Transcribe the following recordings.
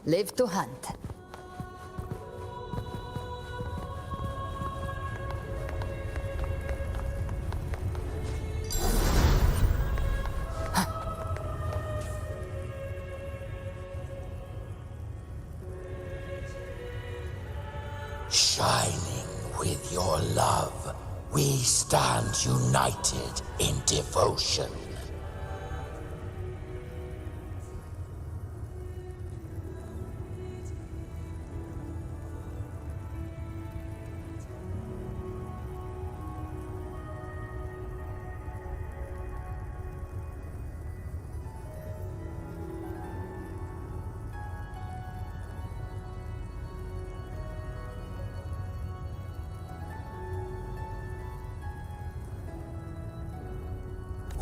Live to hunt. Shining with your love, we stand united in devotion.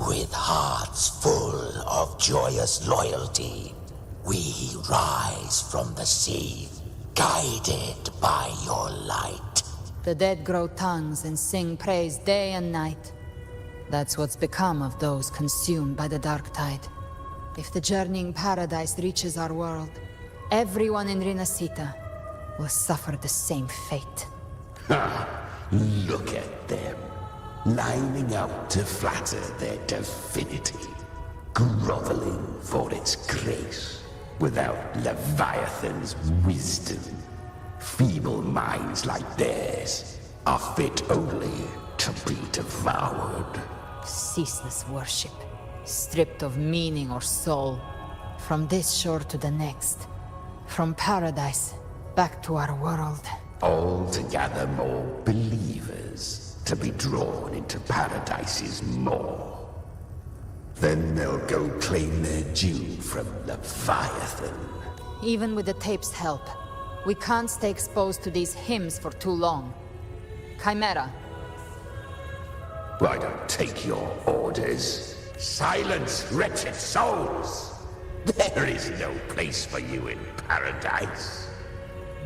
With hearts full of joyous loyalty, we rise from the sea, guided by your light. The dead grow tongues and sing praise day and night. That's what's become of those consumed by the dark tide. If the journeying paradise reaches our world, everyone in Rinasita will suffer the same fate. Ha! Look at them, lining up to flatter their divinity, groveling for its grace, without Leviathan's wisdom. Feeble minds like theirs are fit only to be devoured. Ceaseless worship, stripped of meaning or soul, from this shore to the next, from paradise back to our world. All to gather more believers, to be drawn into Paradise's maw. Then they'll go claim their due from Leviathan. Even with the tape's help, we can't stay exposed to these hymns for too long. Chimera. I don't take your orders. Silence, wretched souls! There is no place for you in Paradise.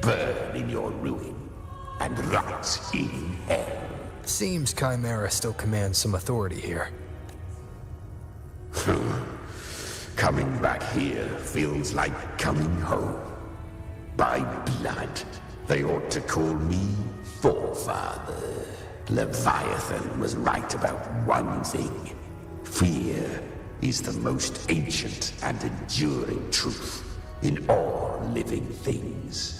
Burn in your ruin, and rot in hell. Seems Chimera still commands some authority here. Coming back here feels like coming home. By blood, they ought to call me Forefather. Leviathan was right about one thing. Fear is the most ancient and enduring truth in all living things.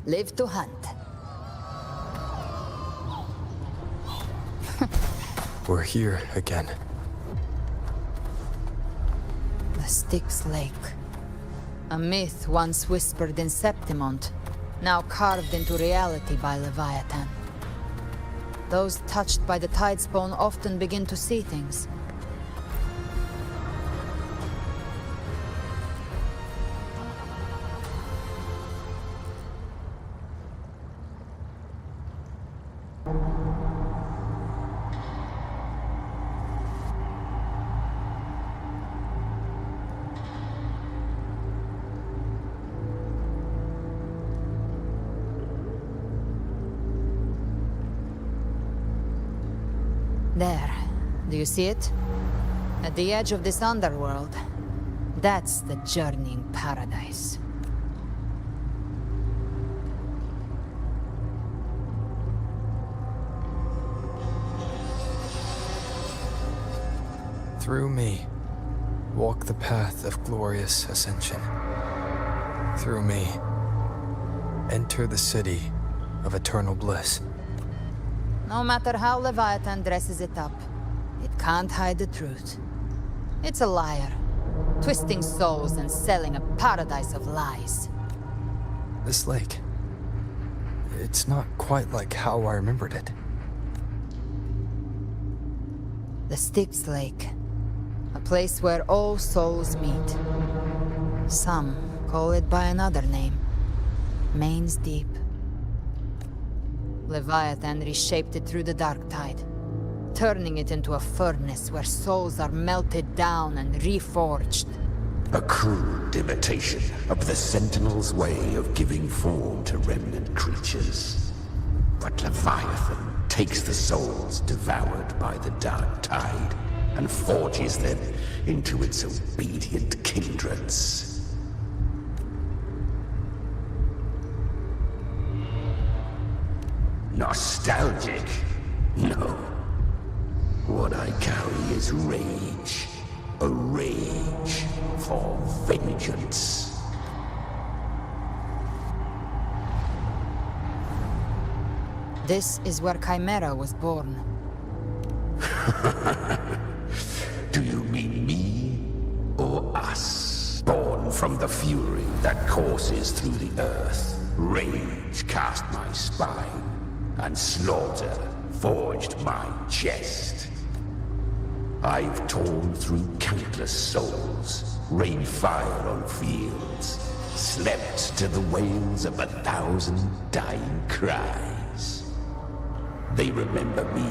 Live to hunt. We're here again. The Styx Lake. A myth once whispered in Septimont, now carved into reality by Leviathan. Those touched by the Tidespawn often begin to see things. There. Do you see it? At the edge of this underworld. That's the journeying paradise. Through me, walk the path of glorious ascension. Through me, enter the city of eternal bliss. No matter how Leviathan dresses it up, it can't hide the truth. It's a liar, twisting souls and selling a paradise of lies. This lake, it's not quite like how I remembered it. The Styx Lake. A place where all souls meet. Some call it by another name. Main's Deep. Leviathan reshaped it through the dark tide, turning it into a furnace where souls are melted down and reforged. A crude imitation of the Sentinel's way of giving form to remnant creatures. But Leviathan takes the souls devoured by the dark tide and forges them into its obedient kindreds. Nostalgic? No. What I carry is rage. A rage for vengeance. This is where Chimera was born. Do you mean me or us? Born from the fury that courses through the earth. Rage cast my spine, and slaughter forged my chest. I've torn through countless souls, rained fire on fields, slept to the wails of 1,000 dying cries. They remember me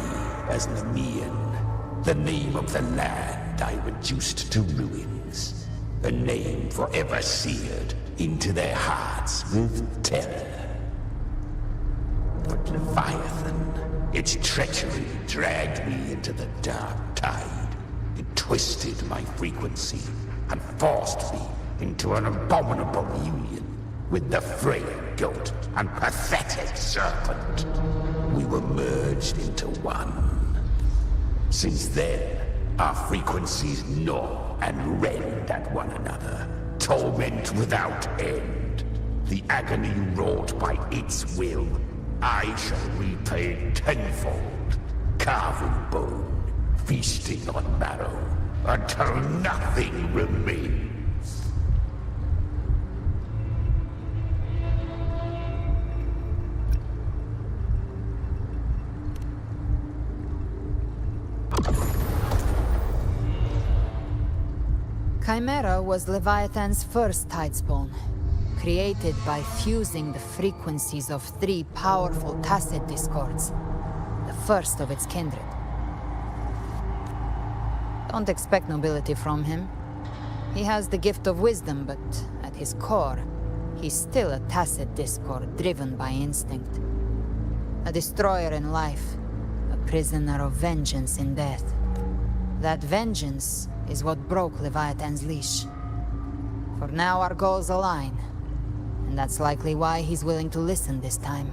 as Nemean, the name of the land I reduced to ruins, a name forever seared into their hearts with terror. But Leviathan, its treachery dragged me into the dark tide. It twisted my frequency and forced me into an abominable union with the frail goat and pathetic serpent. We were merged into one. Since then, our frequencies gnaw and rend at one another, torment without end. The agony wrought by its will, I shall repay tenfold, carving bone, feasting on marrow, until nothing remains. Chimera was Leviathan's first tidespawn, created by fusing the frequencies of 3 powerful tacit discords, the first of its kindred. Don't expect nobility from him. He has the gift of wisdom, but at his core, he's still a tacit discord driven by instinct. A destroyer in life, a prisoner of vengeance in death. That vengeance is what broke Leviathan's leash. For now our goals align, and that's likely why he's willing to listen this time.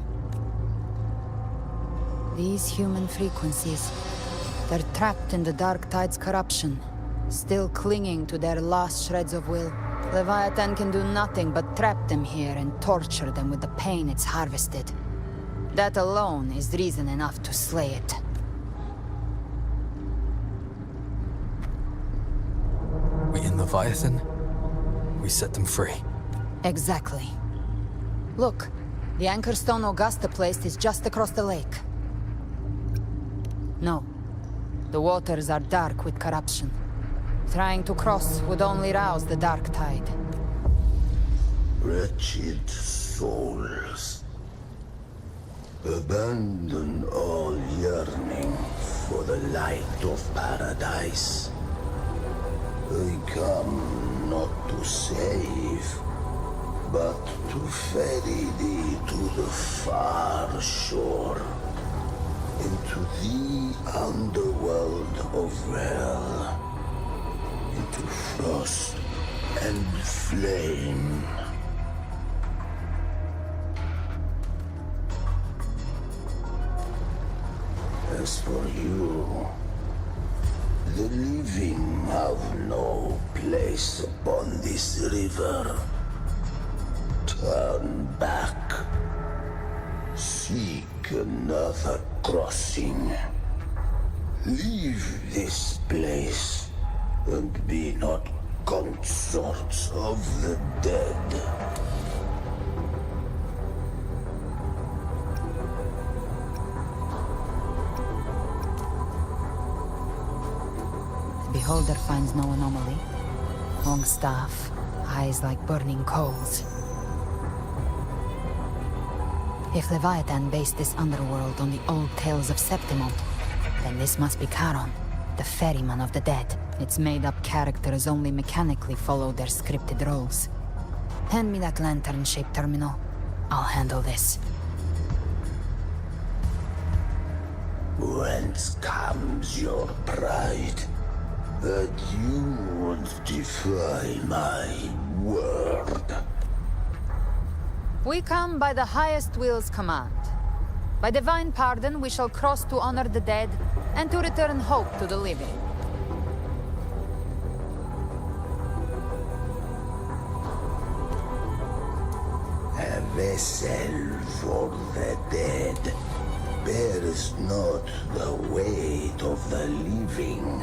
These human frequencies, they're trapped in the Dark Tide's corruption, still clinging to their last shreds of will. Leviathan can do nothing but trap them here and torture them with the pain it's harvested. That alone is reason enough to slay it. We in Leviathan? We set them free. Exactly. Look, the anchor stone Augusta placed is just across the lake. No. The waters are dark with corruption. Trying to cross would only rouse the dark tide. Wretched souls, abandon all yearning for the light of paradise. I come not to save, but to ferry thee to the far shore, into the underworld of hell, into frost and flame. As for you, the living have no place upon this river. Turn back. Seek another crossing. Leave this place and be not consorts of the dead. beholder finds no anomaly. Long staff, eyes like burning coals. If Leviathan based this underworld on the old tales of Septimum, then this must be Charon, the ferryman of the dead. Its made-up characters only mechanically follow their scripted roles. Hand me that lantern-shaped terminal. I'll handle this. Whence comes your pride? That you won't defy my word. We come by the highest will's command. By divine pardon, we shall cross to honor the dead and to return hope to the living. A vessel for the dead bears not the weight of the living.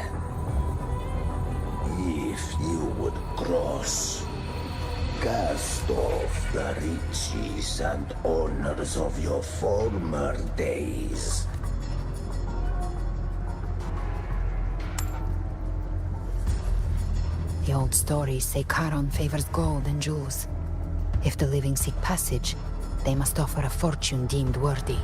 If you would cross, cast off the riches and honors of your former days. The old stories say Charon favors gold and jewels. If the living seek passage, they must offer a fortune deemed worthy.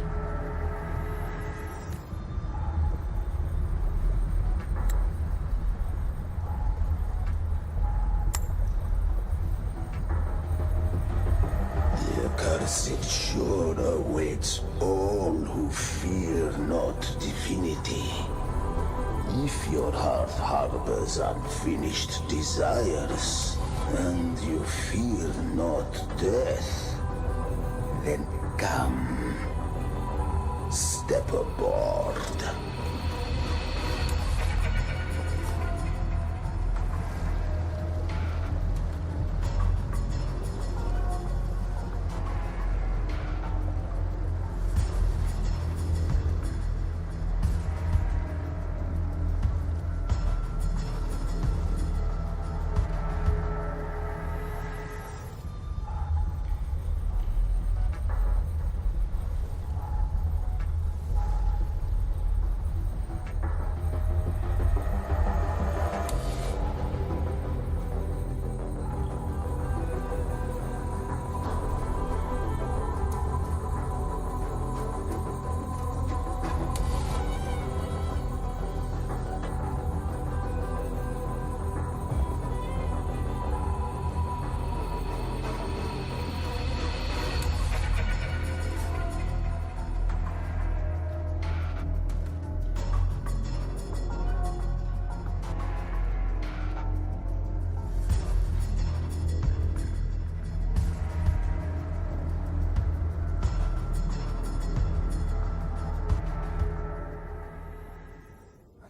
The accursed shore awaits all who fear not divinity. If your heart harbors unfinished desires, and you fear not death, then come, step aboard.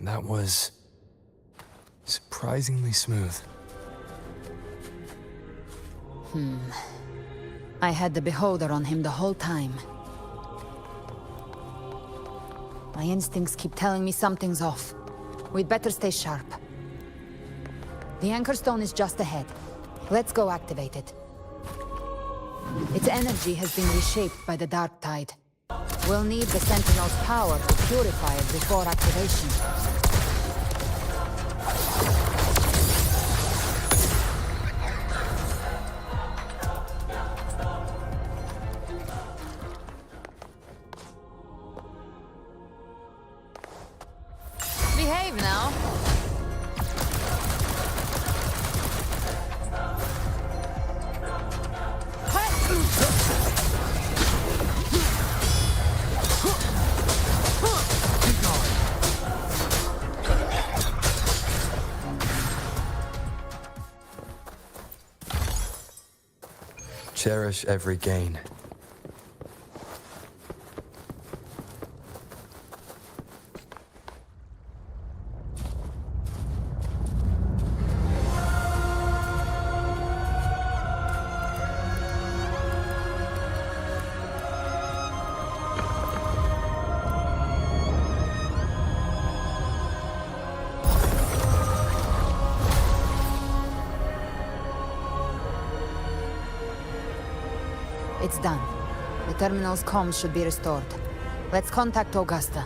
That was surprisingly smooth. I had the beholder on him the whole time. My instincts keep telling me something's off. We'd better stay sharp. The anchor stone is just ahead. Let's go activate it. Its energy has been reshaped by the dark tide. We'll need the Sentinel's power to purify it before activation. Behave now. Cherish every gain. It's done. The terminal's comms should be restored. Let's contact Augusta.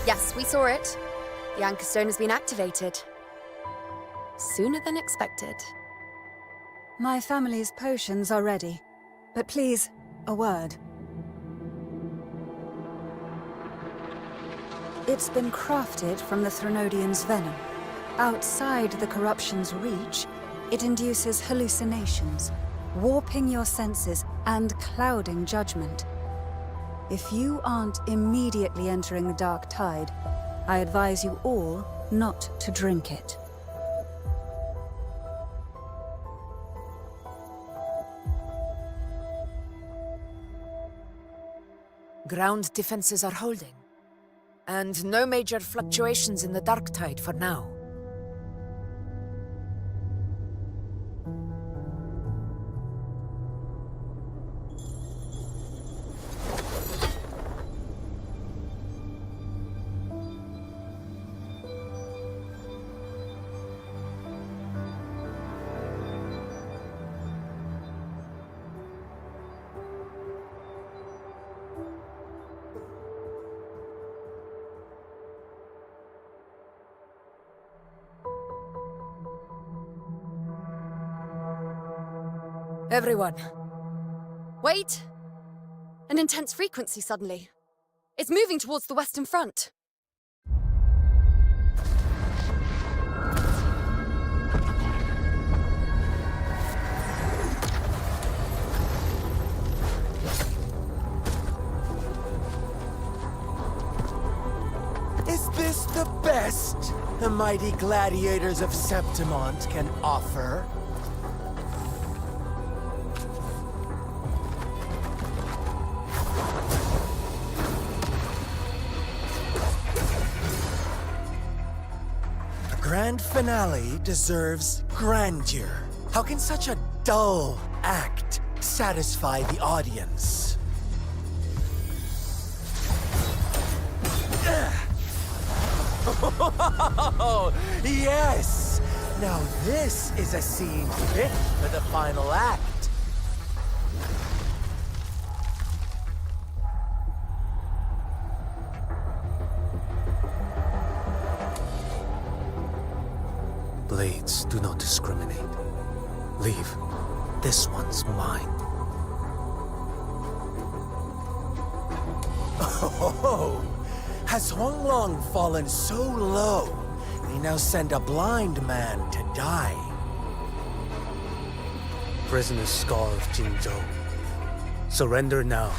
Yes, we saw it. The Anchor Stone has been activated. Sooner than expected. My family's potions are ready. But please, a word. It's been crafted from the Threnodian's venom. Outside the corruption's reach, it induces hallucinations, warping your senses and clouding judgment. If you aren't immediately entering the dark tide, I advise you all not to drink it. Ground defenses are holding. And no major fluctuations in the dark tide for now. Everyone. Wait! An intense frequency suddenly. It's moving towards the Western Front. Is this the best the mighty gladiators of Septimont can offer? Grand finale deserves grandeur. How can such a dull act satisfy the audience? Oh, yes! Now this is a scene fit for the final act. Blades do not discriminate. Leave. This one's mine. Oh, has Huanglong fallen so low, they now send a blind man to die? Prisoner's Scar of Jingzhou. Surrender now.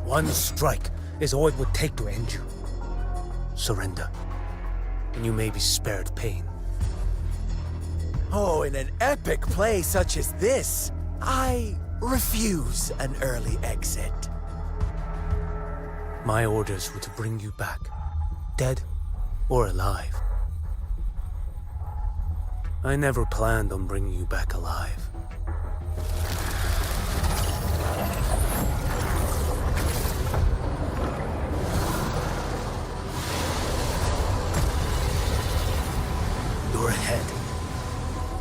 One strike is all it would take to end you. Surrender, and you may be spared pain. Oh, in an epic play such as this, I refuse an early exit. My orders were to bring you back, dead or alive. I never planned on bringing you back alive. Your head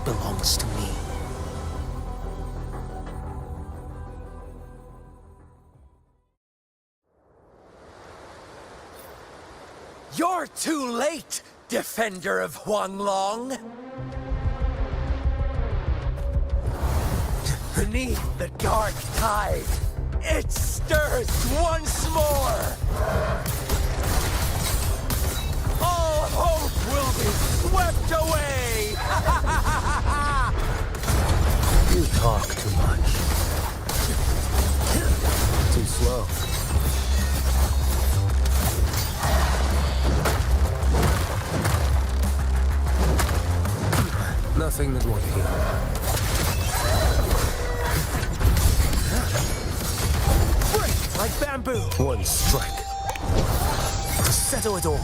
belongs to me. You're too late, defender of Huanglong! Beneath the dark tide, it stirs once more! All hope will be swept away! You talk too much. Too slow. Nothing that won't heal. Break like bamboo! One strike to settle it all.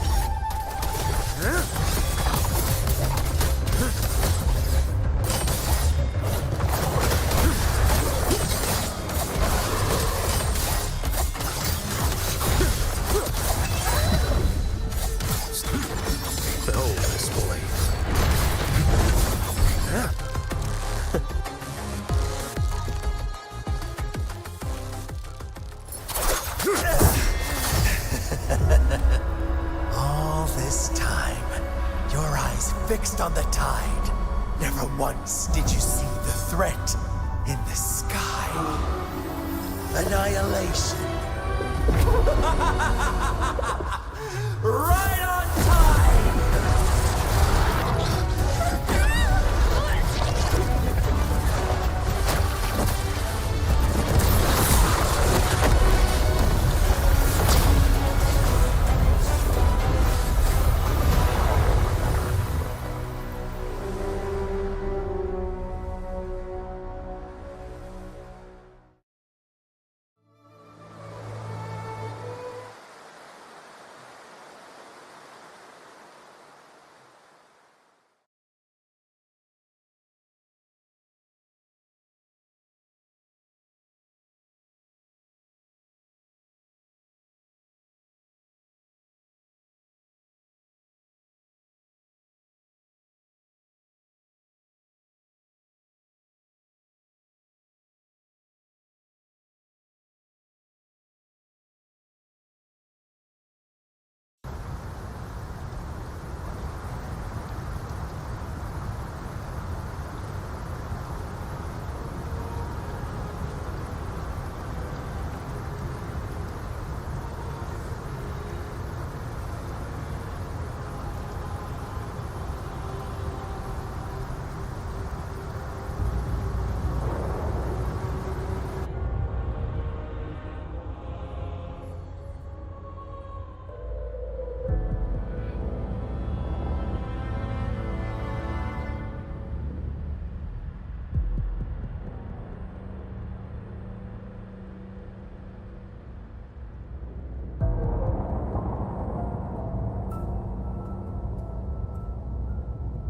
Behold this blade. eyes fixed on the tide. Never once did you see the threat in the sky. Annihilation. Right on time!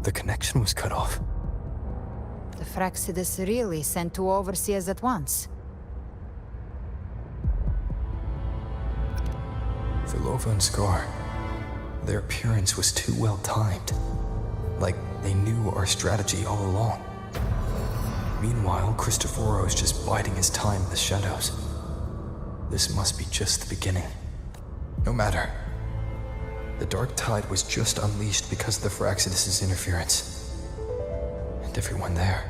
The connection was cut off. The Fraxidus really sent two overseers at once. Vilova and Scar, their appearance was too well timed. Like they knew our strategy all along. Meanwhile, Cristoforo's just biding his time in the shadows. This must be just the beginning. No matter. The Dark Tide was just unleashed because of the Fraxidus' interference. And everyone there.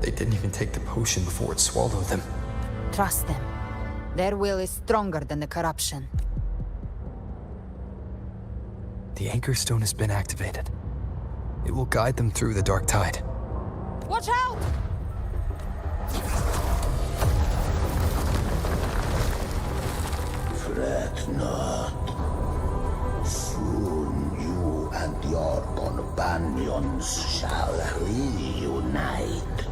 They didn't even take the potion before it swallowed them. Trust them. Their will is stronger than the corruption. The Anchor Stone has been activated. It will guide them through the Dark Tide. Watch out! Fret not. Soon you and your companions shall reunite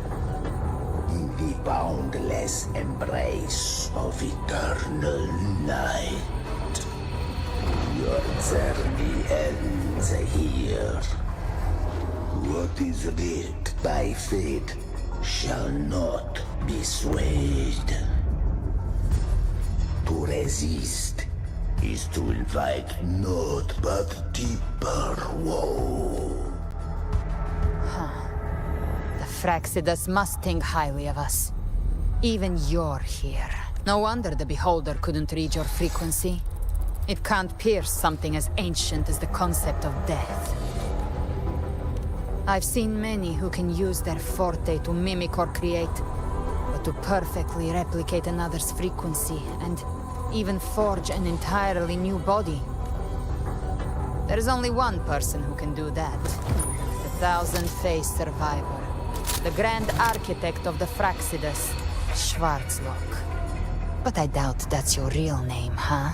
in the boundless embrace of eternal night. Your journey ends here. What is writ by fate shall not be swayed. To resist is to invite naught but deeper woe. The Fraxidus must think highly of us. Even you're here. No wonder the Beholder couldn't read your frequency. It can't pierce something as ancient as the concept of death. I've seen many who can use their forte to mimic or create, but to perfectly replicate another's frequency and even forge an entirely new body. There's only one person who can do that. The thousand-faced survivor. The grand architect of the Fraxidus, Schwarzlock. But I doubt that's your real name, huh?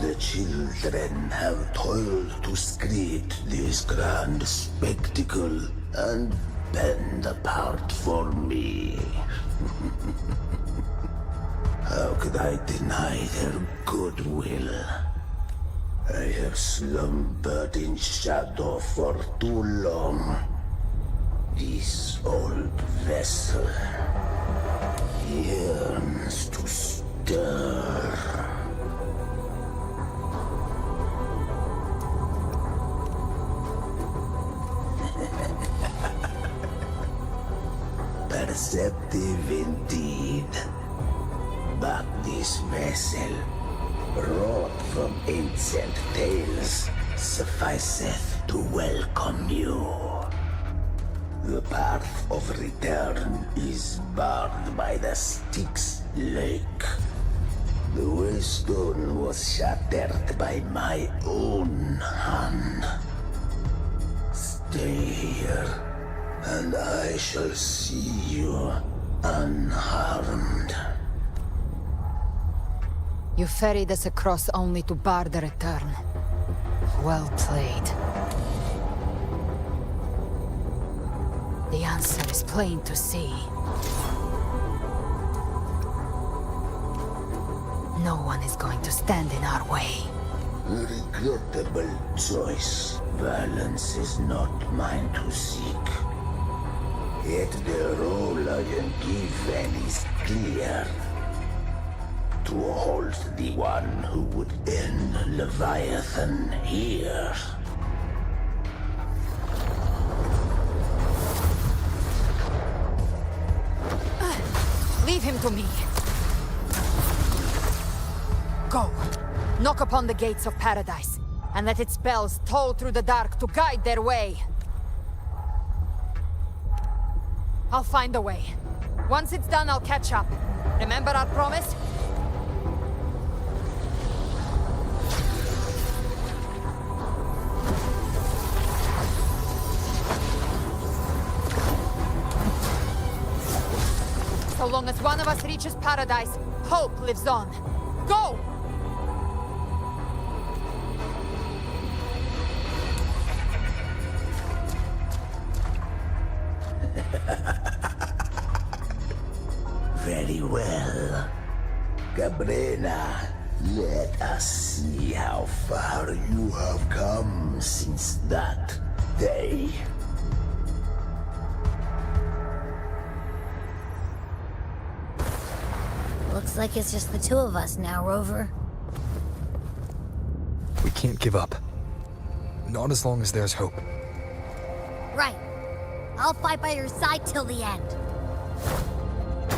The children have toiled to create this grand spectacle and bend apart for me. How could I deny their goodwill? I have slumbered in shadow for too long. This old vessel yearns to stir. Perceptive indeed. But this vessel, wrought from ancient tales, sufficeth to welcome you. The path of return is barred by the Styx Lake. The waystone was shattered by my own hand. Stay here, and I shall see you unharmed. You ferried us across only to bar the return. Well played. The answer is plain to see. No one is going to stand in our way. A regrettable choice. Violence is not mine to seek. Yet the role I am given is clear. To halt the one who would end Leviathan here. Leave him to me. Go. Knock upon the gates of paradise, and let its bells toll through the dark to guide their way. I'll find a way. Once it's done, I'll catch up. Remember our promise? So long as one of us reaches paradise, hope lives on. Go! Very well. Cabrera, let us see how far you have come since that day. Looks like it's just the two of us now, Rover. We can't give up. Not as long as there's hope. Right. I'll fight by your side till the end.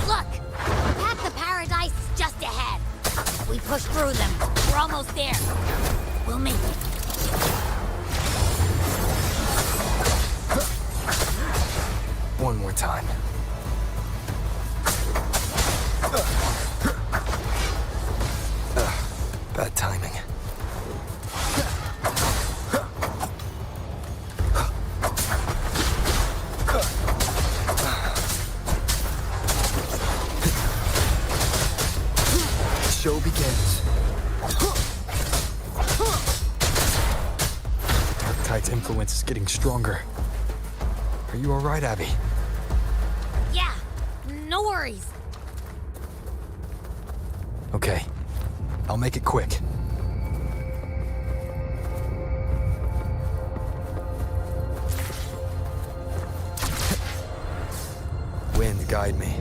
Look! The path to paradise is just ahead. We push through them. We're almost there. We'll make it. One more time. Bad timing. The show begins. Darktide's influence is getting stronger. Are you all right, Abby? Yeah, no worries. Okay. I'll make it quick. Wind, guide me.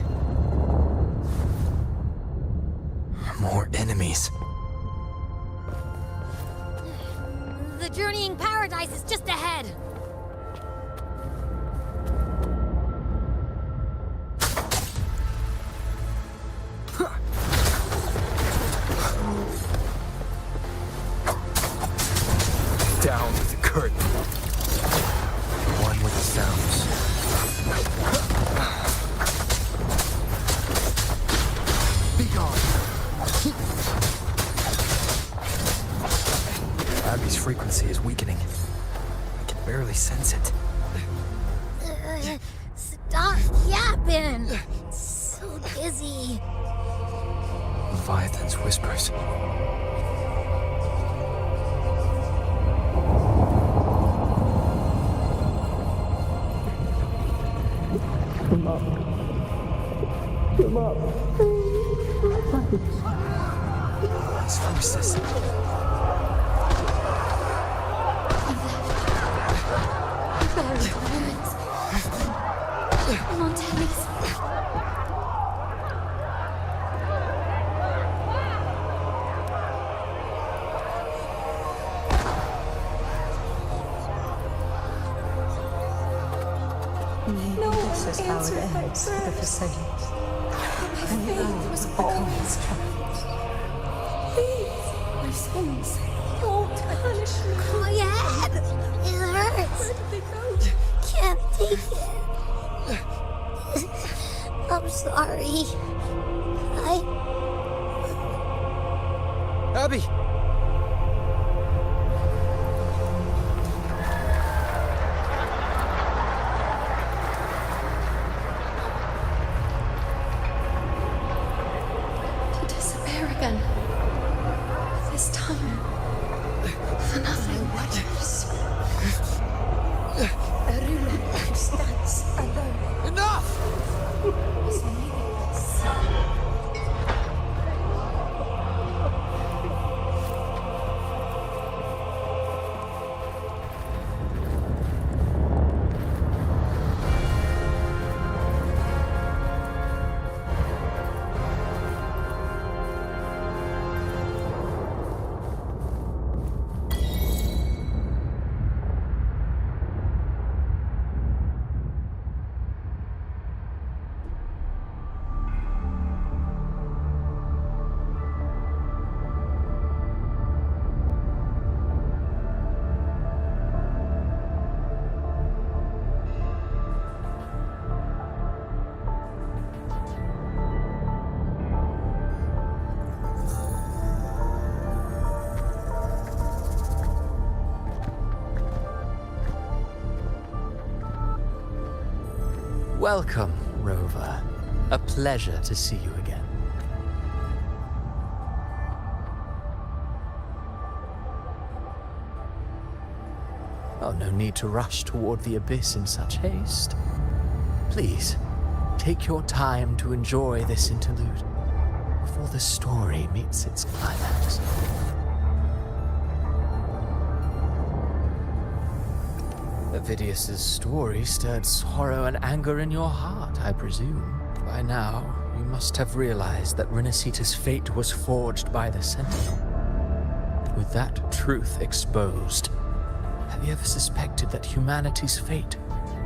More enemies. The journeying paradise is just ahead. Down with the curtain. One with the sounds. Be gone. Abby's frequency is weakening. I can barely sense it. Stop yapping. So dizzy. Leviathan's whispers. Come up. Come up. His voices. Come on, Dennis. This is how it ends for the Forsaken. And the earth was always trapped. Please, my sons, don't punish me. Quiet! Abby! To disappear again. This time. For nothing matters. Aruna stands alone. Enough! Is meaningless. Welcome, Rover. A pleasure to see you again. Oh, no need to rush toward the abyss in such haste. Please, take your time to enjoy this interlude before the story meets its climax. Avidius's story stirred sorrow and anger in your heart, I presume. By now, you must have realized that Renacita's fate was forged by the Sentinel. With that truth exposed, have you ever suspected that humanity's fate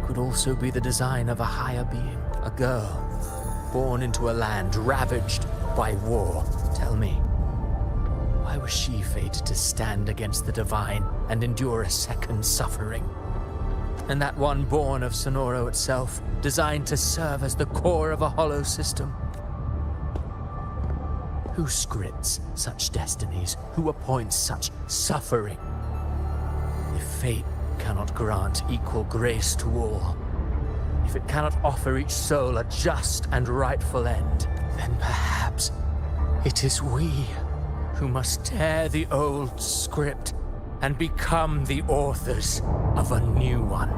could also be the design of a higher being? A girl, born into a land ravaged by war. Tell me, why was she fated to stand against the divine and endure a second suffering? And that one born of Sonoro itself, designed to serve as the core of a hollow system. Who scripts such destinies? Who appoints such suffering? If fate cannot grant equal grace to all, if it cannot offer each soul a just and rightful end, then perhaps it is we who must tear the old script and become the authors of a new one.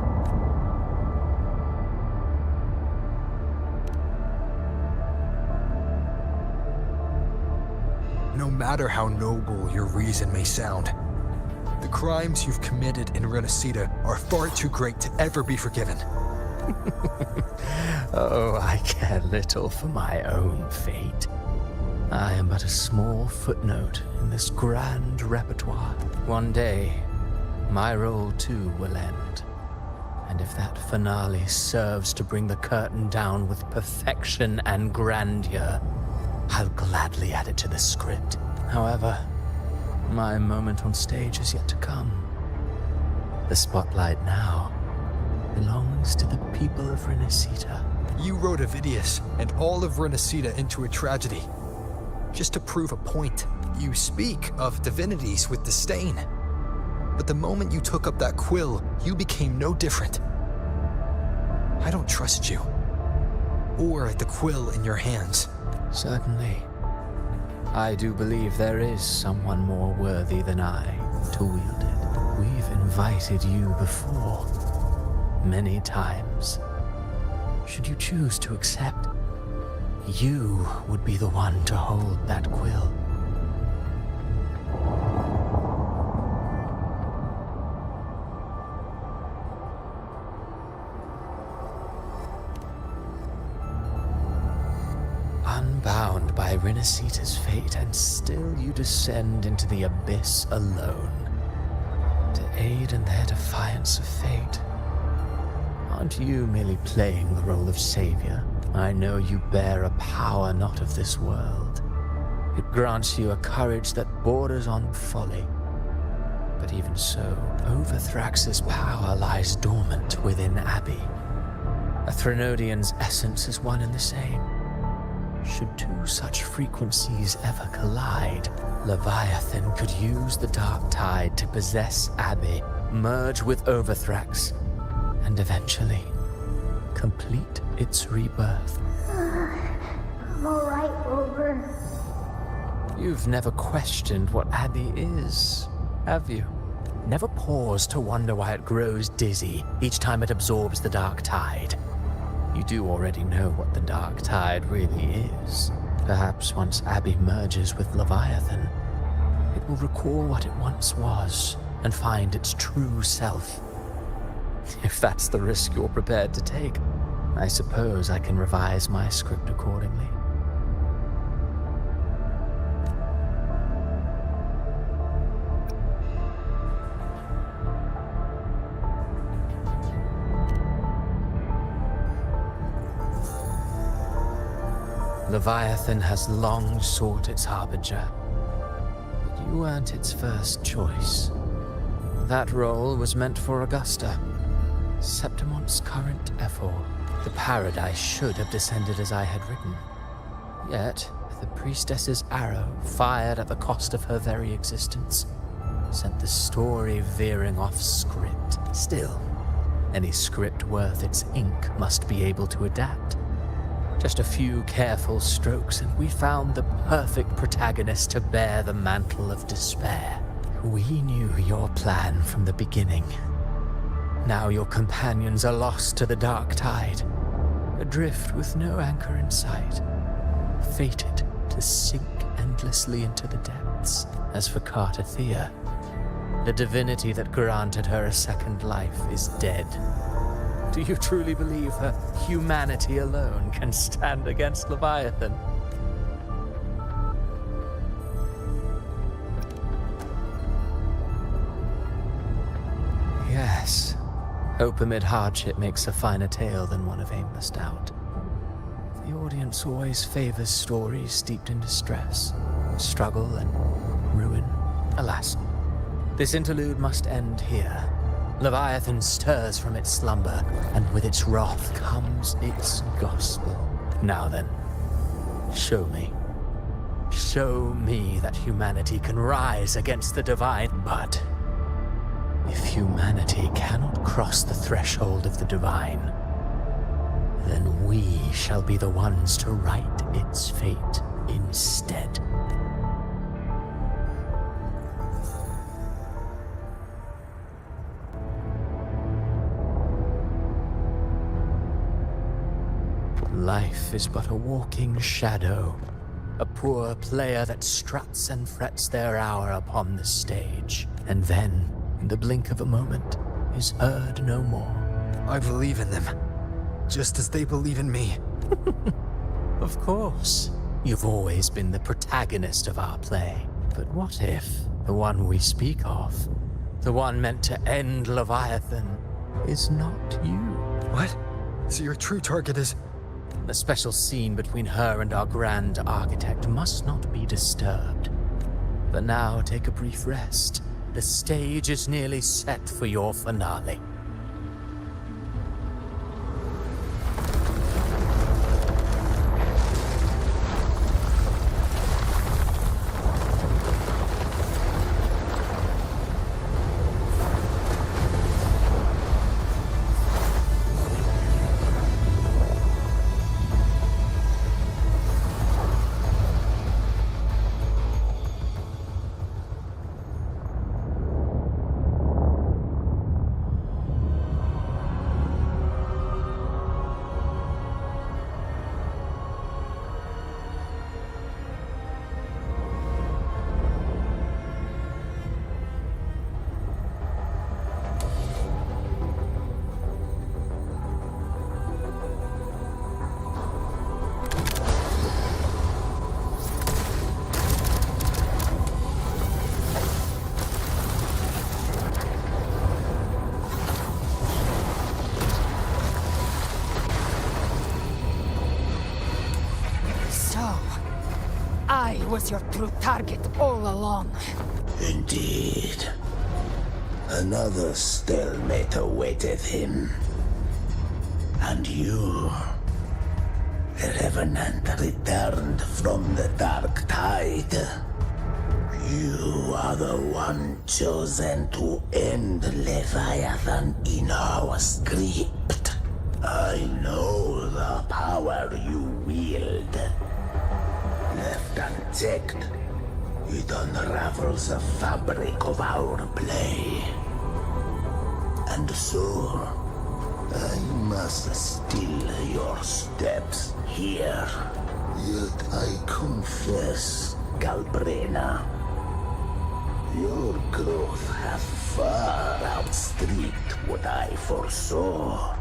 No matter how noble your reason may sound, the crimes you've committed in Renacita are far too great to ever be forgiven. Oh, I care little for my own fate. I am but a small footnote in this grand repertoire. One day, my role too will end. And if that finale serves to bring the curtain down with perfection and grandeur, I'll gladly add it to the script. However, my moment on stage is yet to come. The spotlight now belongs to the people of Renacita. You wrote Avidius and all of Renacita into a tragedy. Just to prove a point. You speak of divinities with disdain. But the moment you took up that quill, you became no different. I don't trust you. Or the quill in your hands. Certainly. I do believe there is someone more worthy than I to wield it. We've invited you before, many times. Should you choose to accept, you would be the one to hold that quill. Unbound by Renacita's fate, and still you descend into the abyss alone, to aid in their defiance of fate. Aren't you merely playing the role of savior? I know you bear a power not of this world. It grants you a courage that borders on folly. But even so, Overthrax's power lies dormant within Abby. A Threnodian's essence is one and the same. Should two such frequencies ever collide, Leviathan could use the dark tide to possess Abby, merge with Overthrax, and eventually complete its rebirth. I'm alright, Rover. You've never questioned what Abby is, have you? Never paused to wonder why it grows dizzy each time it absorbs the dark tide. You do already know what the dark tide really is. Perhaps once Abby merges with Leviathan, it will recall what it once was and find its true self. If that's the risk you're prepared to take, I suppose I can revise my script accordingly. Leviathan has long sought its harbinger, but you weren't its first choice. That role was meant for Augusta, Septimon's current Ephor. The paradise should have descended as I had written. Yet, the priestess's arrow, fired at the cost of her very existence, sent the story veering off script. Still, any script worth its ink must be able to adapt. Just a few careful strokes, and we found the perfect protagonist to bear the mantle of despair. We knew your plan from the beginning. Now your companions are lost to the dark tide, adrift with no anchor in sight, fated to sink endlessly into the depths. As for Cartathea, the divinity that granted her a second life is dead. Do you truly believe her humanity alone can stand against Leviathan? Yes. Hope amid hardship makes a finer tale than one of aimless doubt. The audience always favors stories steeped in distress, struggle, and ruin. Alas, this interlude must end here. Leviathan stirs from its slumber, and with its wrath comes its gospel. Now then, show me. Show me that humanity can rise against the divine. But if humanity cannot cross the threshold of the divine, then we shall be the ones to right its fate instead. Life is but a walking shadow, a poor player that struts and frets their hour upon the stage, and then, in the blink of a moment, is heard no more. I believe in them, just as they believe in me. Of course. You've always been the protagonist of our play. But what if the one we speak of, the one meant to end Leviathan, is not you? What? So your true target is... The special scene between her and our grand architect must not be disturbed. But now take a brief rest. The stage is nearly set for your finale. I was your true target all along. Indeed. Another stalemate awaited him. And you... The Revenant returned from the Dark Tide. You are the one chosen to end Leviathan in our script. I know the power you wield. Left unchecked, it unravels the fabric of our play. And so, I must still your steps here. Yet I confess, Galbrena, your growth has far outstripped what I foresaw.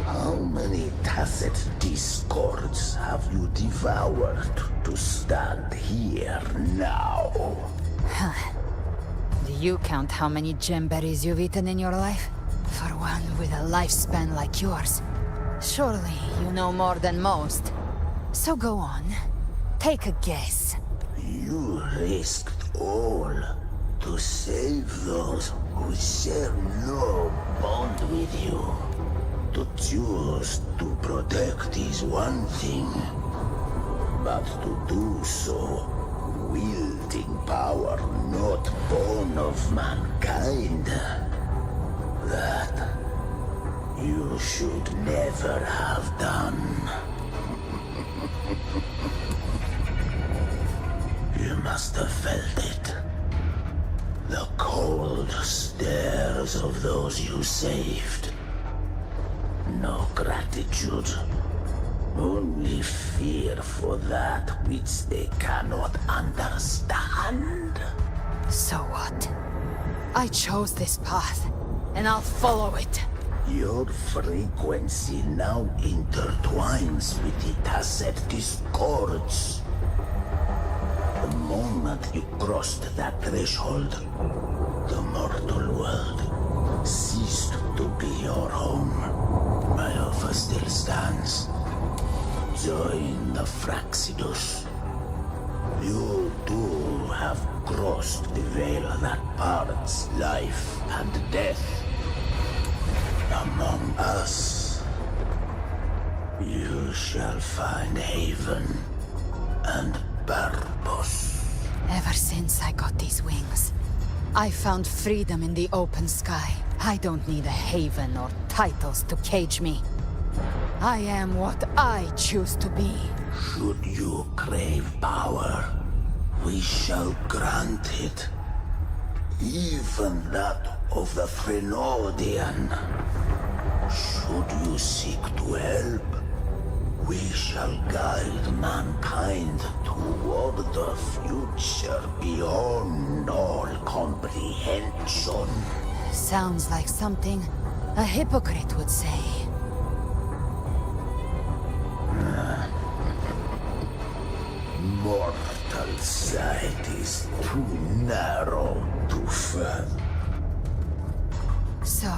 How many tacit discords have you devoured to stand here now? Do you count how many gemberries you've eaten in your life? For one with a lifespan like yours. Surely you know more than most. So go on. Take a guess. You risked all to save those who share no bond with you. To choose to protect is one thing, but to do so wielding power not born of mankind, that you should never have done. You must have felt it. The cold stares of those you saved. No gratitude. Only fear for that which they cannot understand. So what? I chose this path, and I'll follow it. Your frequency now intertwines with the tacit discords. The moment you crossed that threshold, the mortal world ceased to be your home. My offer still stands. Join the Fraxidus. You too have crossed the veil that parts life and death. Among us, you shall find haven and purpose. Ever since I got these wings, I found freedom in the open sky. I don't need a haven or titles to cage me. I am what I choose to be. Should you crave power, we shall grant it. Even that of the Frenodian. Should you seek to help, we shall guide mankind toward the future beyond all comprehension. Sounds like something a hypocrite would say. Mortal sight is too narrow to fathom. So,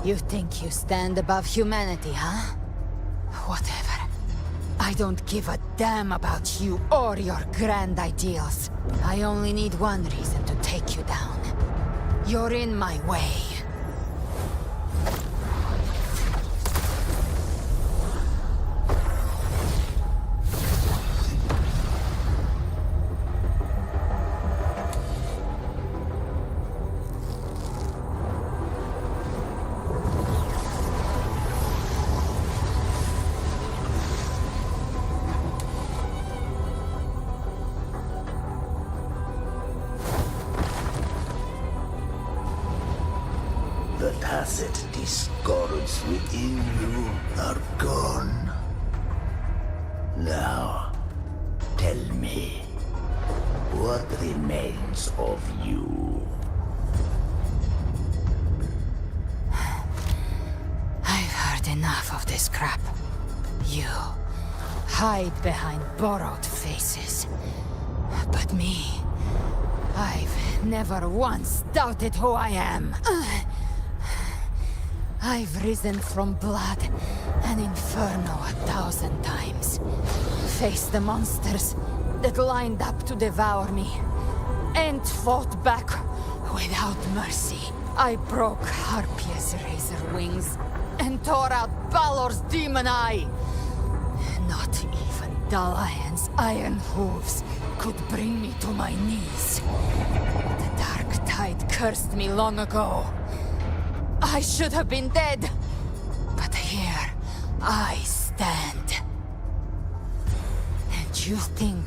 you think you stand above humanity, huh? Whatever. I don't give a damn about you or your grand ideals. I only need one reason to take you down. You're in my way. The tacit discords within you are gone. Now, tell me, what remains of you? I've heard enough of this crap. You hide behind borrowed faces. But me, I've never once doubted who I am. I've risen from blood and inferno 1,000 times. Faced the monsters that lined up to devour me. And fought back without mercy. I broke Harpia's razor wings and tore out Balor's demon eye. Not even Dalahan's iron hooves could bring me to my knees. The dark tide cursed me long ago. I should have been dead. But here I stand. And you think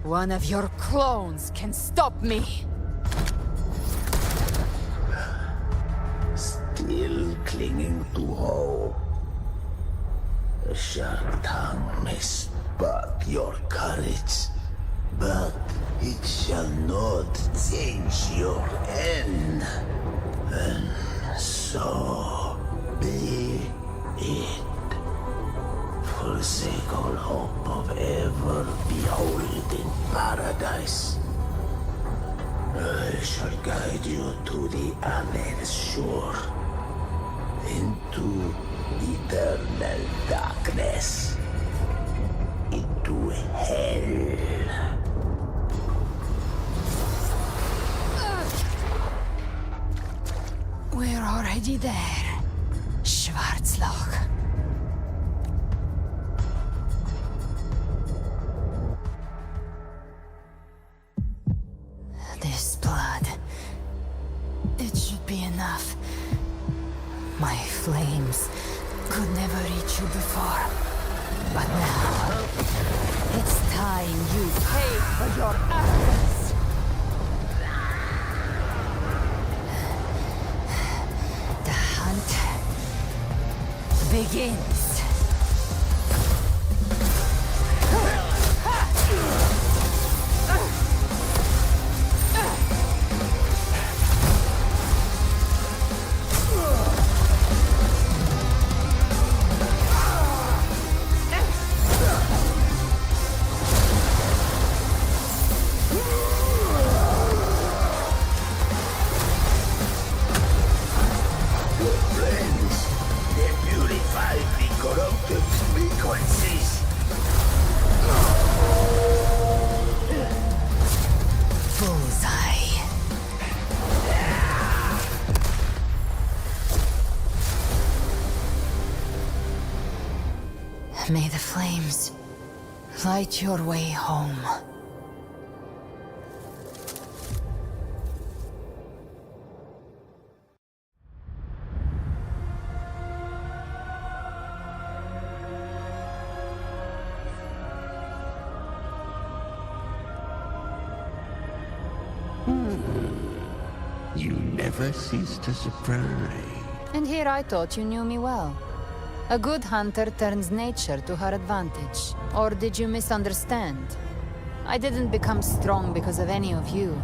one of your clones can stop me? Still clinging to hope. A sharp tongue may spark your courage, but it shall not change your end. And so be it. Forsake all hope of ever beholding paradise. I shall guide you to the other shore, into eternal darkness, into hell. We're already there, Schwarzloch. This blood, it should be enough. My flames could never reach you before, but now it's time you pay for your arrogance. The hunt begins. May the flames light your way home. You never cease to surprise. And here I thought you knew me well. A good hunter turns nature to her advantage. Or did you misunderstand? I didn't become strong because of any of you.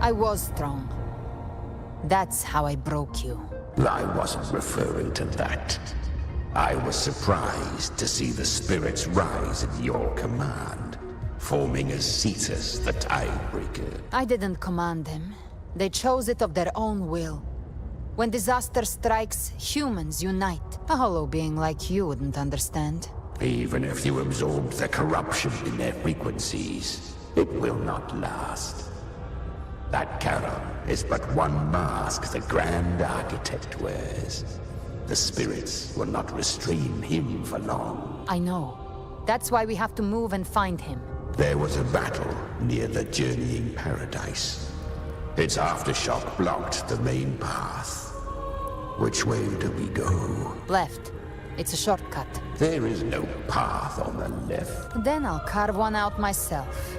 I was strong. That's how I broke you. I wasn't referring to that. I was surprised to see the spirits rise at your command, forming as Cetus the Tidebreaker. I didn't command them. They chose it of their own will. When disaster strikes, humans unite. A hollow being like you wouldn't understand. Even if you absorbed the corruption in their frequencies, it will not last. That Charon is but one mask the Grand Architect wears. The spirits will not restrain him for long. I know. That's why we have to move and find him. There was a battle near the Journeying Paradise. Its aftershock blocked the main path. Which way do we go? Left. It's a shortcut. There is no path on the left. Then I'll carve one out myself.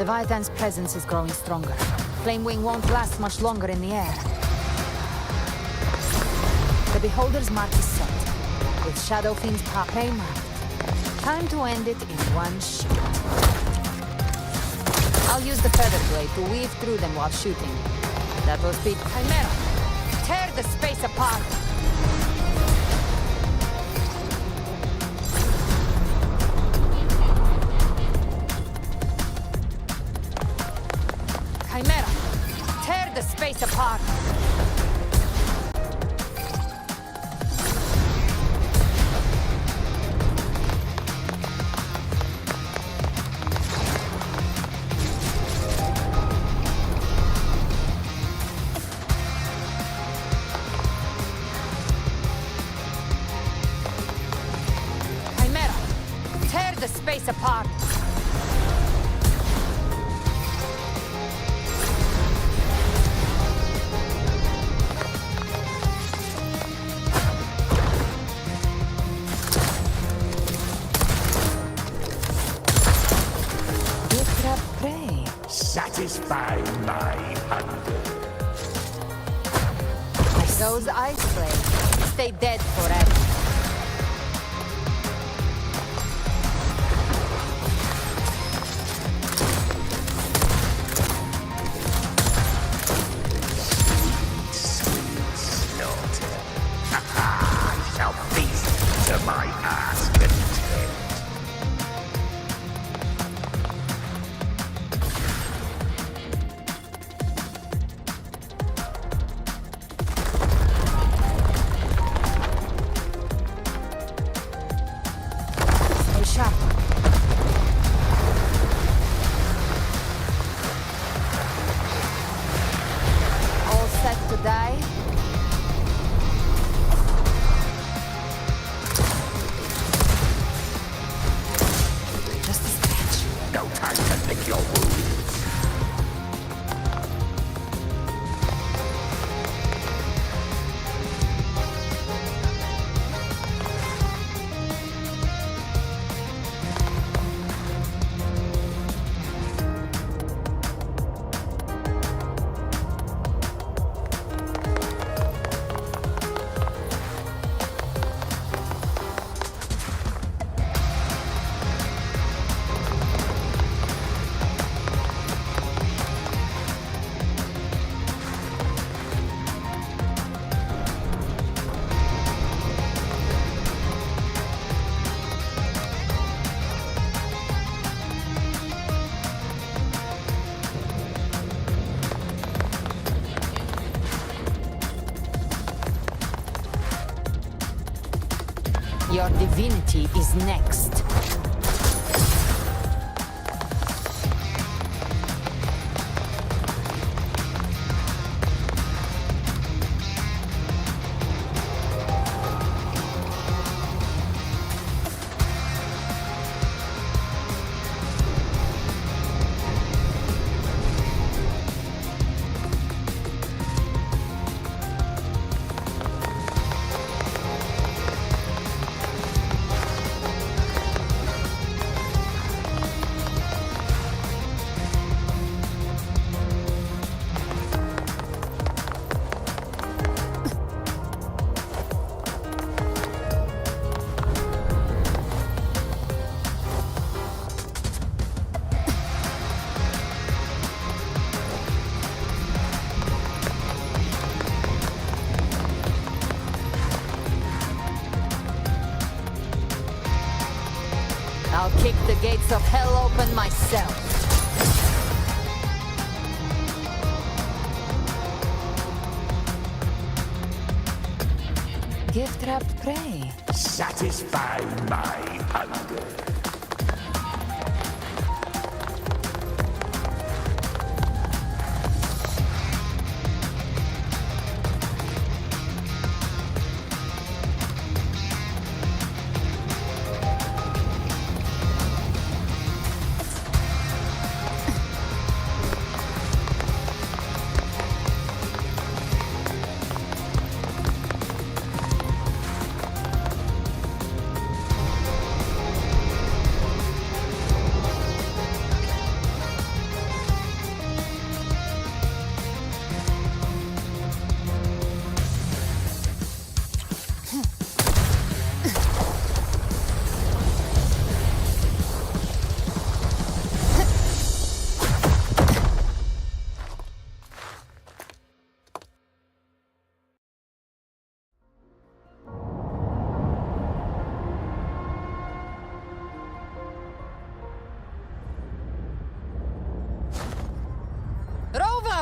Leviathan's presence is growing stronger. Flamewing won't last much longer in the air. The Beholder's mark is set, with Shadow Fiend's prey marked. Time to end it in one shot. I'll use the Feather Blade to weave through them while shooting. That will speed Chimera. Tear the space apart! Chimera, tear the space apart! Chimera, tear the space apart! Prey. Satisfy my hunger. Those ice blades stay dead forever. Sweet slaughter. I shall feast to my heart's content. Stay sharp. All set to die? Just a scratch. No time to lick your wounds. Your divinity is next. I'll kick the gates of hell open myself. Gift-wrapped prey. Satisfy my hunger.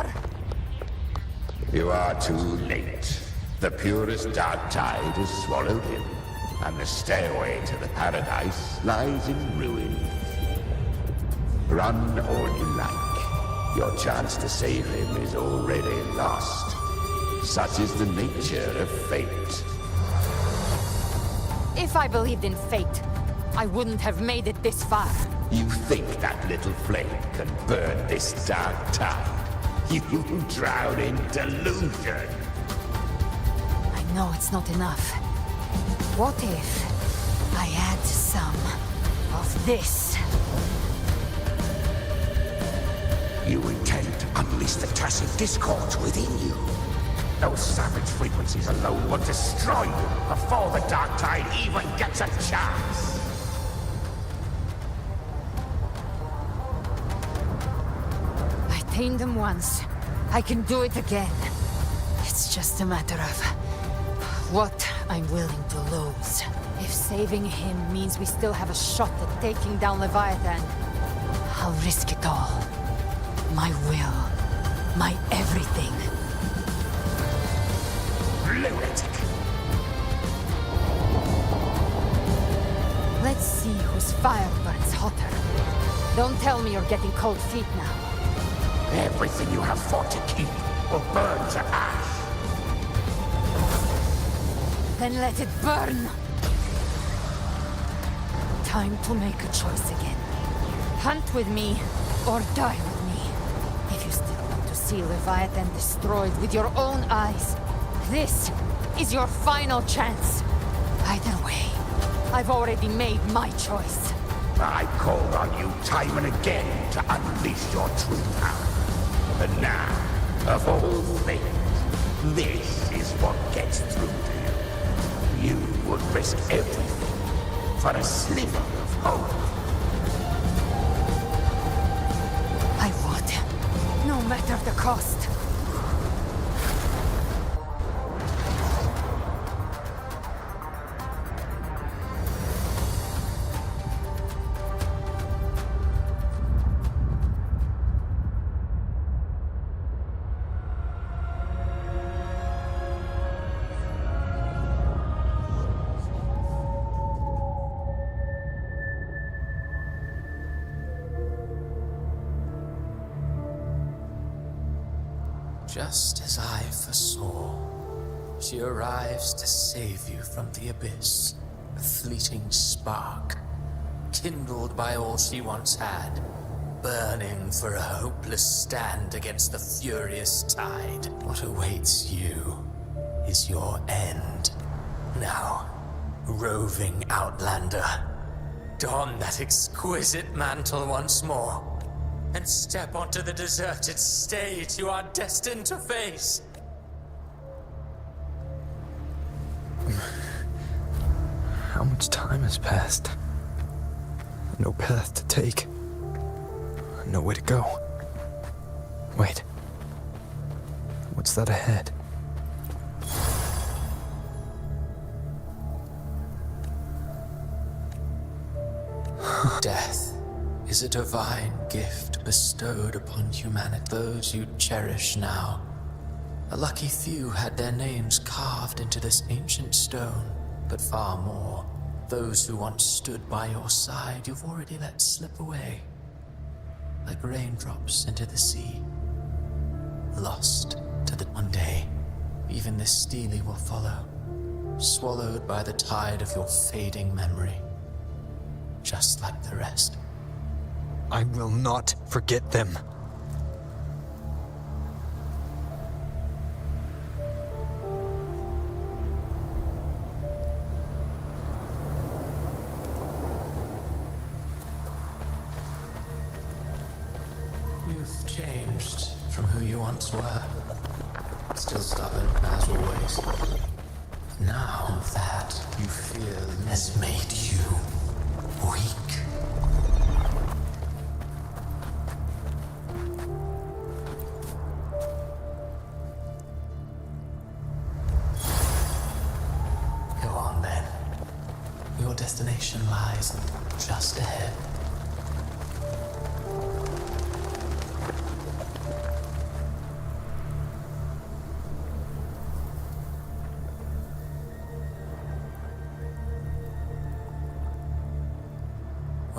far! You are too late. The purest dark tide has swallowed him, and the stairway to the paradise lies in ruin. Run all you like. Your chance to save him is already lost. Such is the nature of fate. If I believed in fate, I wouldn't have made it this far. You think that little flame can burn this dark tide? You drown in delusion. I know it's not enough. What if I add some of this? You intend to unleash the tacit discord within you. Those savage frequencies alone will destroy you before the dark tide even gets a chance. I tamed him once. I can do it again. It's just a matter of what I'm willing to lose. If saving him means we still have a shot at taking down Leviathan, I'll risk it all. My will. My everything. Lunatic! Let's see whose fire burns hotter. Don't tell me you're getting cold feet now. Everything you have fought to keep will burn to ash. Then let it burn! Time to make a choice again. Hunt with me, or die with me. If you still want to see Leviathan destroyed with your own eyes, this is your final chance. Either way, I've already made my choice. I called on you time and again to unleash your true power. And now, of all things, this is what gets through to you. You would risk everything for a sliver of hope. I would, no matter the cost. Just as I foresaw, she arrives to save you from the abyss, a fleeting spark, kindled by all she once had, burning for a hopeless stand against the furious tide. What awaits you is your end. Now, roving outlander, don that exquisite mantle once more, and step onto the deserted stage you are destined to face. How much time has passed? No path to take. Nowhere to go. Wait. What's that ahead? Death is a divine gift bestowed upon humanity. Those you cherish now. A lucky few had their names carved into this ancient stone, but far more, those who once stood by your side, you've already let slip away. Like raindrops into the sea. Lost to the one day, even this stele will follow, swallowed by the tide of your fading memory, just like the rest. I will not forget them. You've changed from who you once were. Still stubborn, as always. Now that you feel has made you weak. Go on then. Your destination lies just ahead.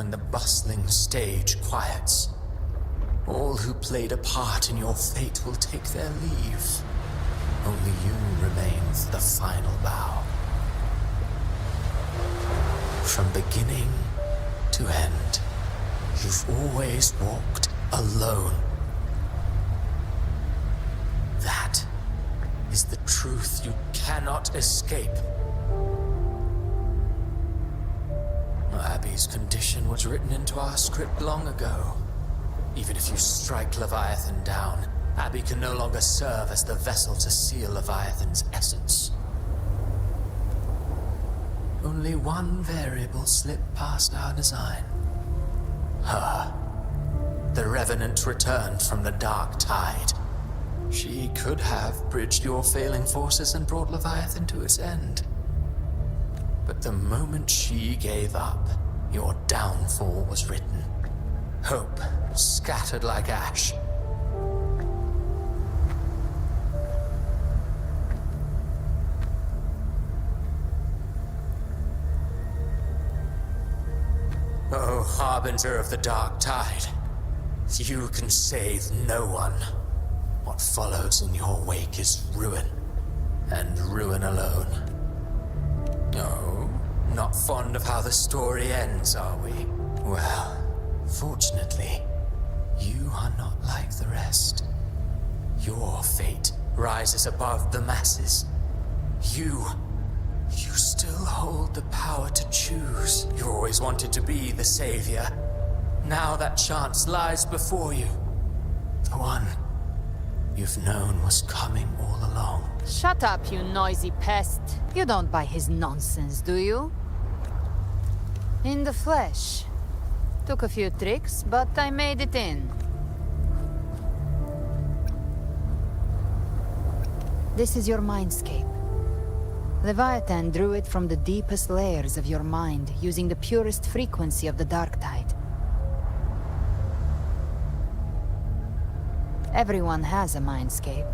when the bustling stage quiets. All who played a part in your fate will take their leave. Only you remain for the final bow. From beginning to end, you've always walked alone. That is the truth you cannot escape. Abby's condition was written into our script long ago. Even if you strike Leviathan down, Abby can no longer serve as the vessel to seal Leviathan's essence. Only one variable slipped past our design. Her. The Revenant returned from the dark tide. She could have bridged your failing forces and brought Leviathan to its end. But the moment she gave up, your downfall was written. Hope scattered like ash. Oh, harbinger of the dark tide, you can save no one. What follows in your wake is ruin, and ruin alone. No, not fond of how the story ends, are we? Well, fortunately, you are not like the rest. Your fate rises above the masses. You still hold the power to choose. You always wanted to be the savior. Now that chance lies before you. The one you've known was coming all along. Shut up, you noisy pest. You don't buy his nonsense, do you? In the flesh. Took a few tricks, but I made it in. This is your mindscape. Leviathan drew it from the deepest layers of your mind, using the purest frequency of the dark tide. Everyone has a mindscape.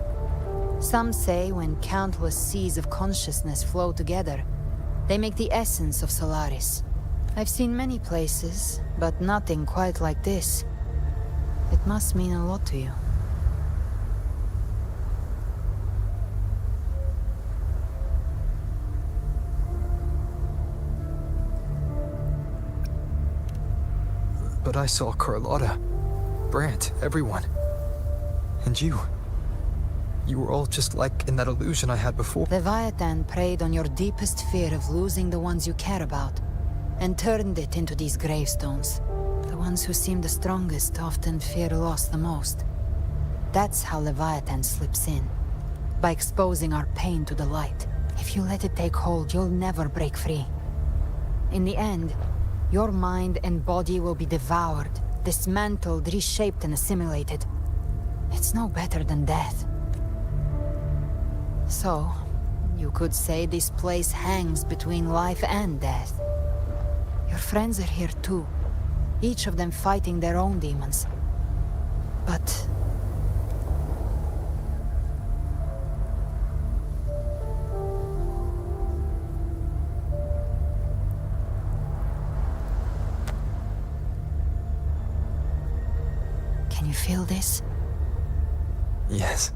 Some say when countless seas of consciousness flow together, they make the essence of Solaris. I've seen many places, but nothing quite like this. It must mean a lot to you. But I saw Carlotta, Brant, everyone. And you. You were all just like in that illusion I had before. Leviathan preyed on your deepest fear of losing the ones you care about, and turned it into these gravestones. The ones who seem the strongest often fear loss the most. That's how Leviathan slips in, by exposing our pain to the light. If you let it take hold, you'll never break free. In the end, your mind and body will be devoured, dismantled, reshaped, and assimilated. It's no better than death. So, you could say this place hangs between life and death. Your friends are here too, each of them fighting their own demons. But... can you feel this? Yes.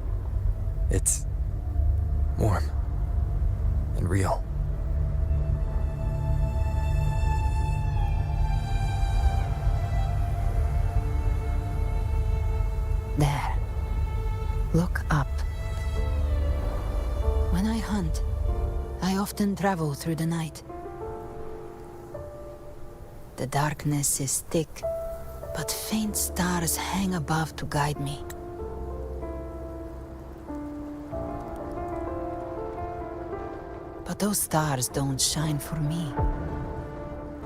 It's warm and real. There. Look up. When I hunt, I often travel through the night. The darkness is thick, but faint stars hang above to guide me. But those stars don't shine for me.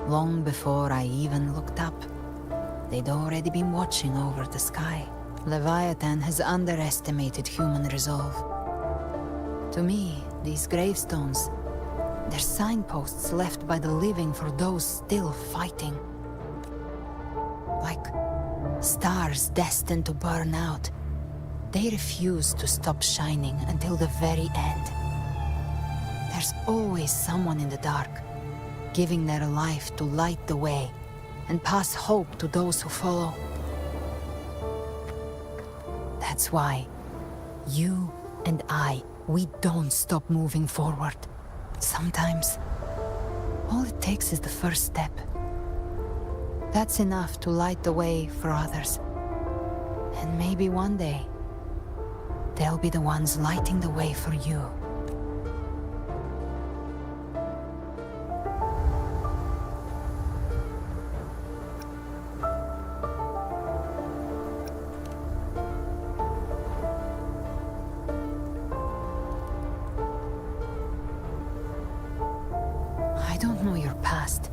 Long before I even looked up, they'd already been watching over the sky. Leviathan has underestimated human resolve. To me, these gravestones, they're signposts left by the living for those still fighting. Like stars destined to burn out, they refuse to stop shining until the very end. There's always someone in the dark, giving their life to light the way, and pass hope to those who follow. That's why you and we don't stop moving forward. Sometimes, all it takes is the first step. That's enough to light the way for others. And maybe one day, they'll be the ones lighting the way for you. I don't know your past,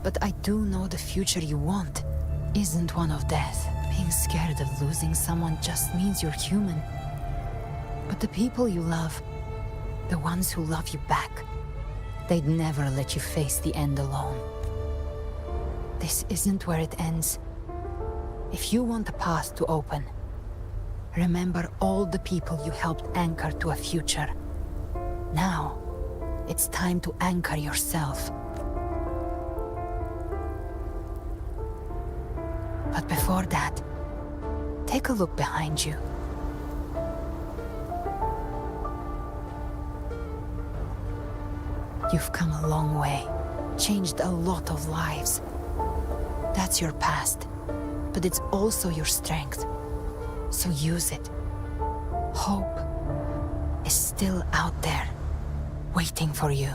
but I do know the future you want isn't one of death. Being scared of losing someone just means you're human. But the people you love, the ones who love you back, they'd never let you face the end alone. This isn't where it ends. If you want the path to open, remember all the people you helped anchor to a future. Now, it's time to anchor yourself. But before that, take a look behind you. You've come a long way, changed a lot of lives. That's your past, but it's also your strength. So use it. Hope is still out there, waiting for you.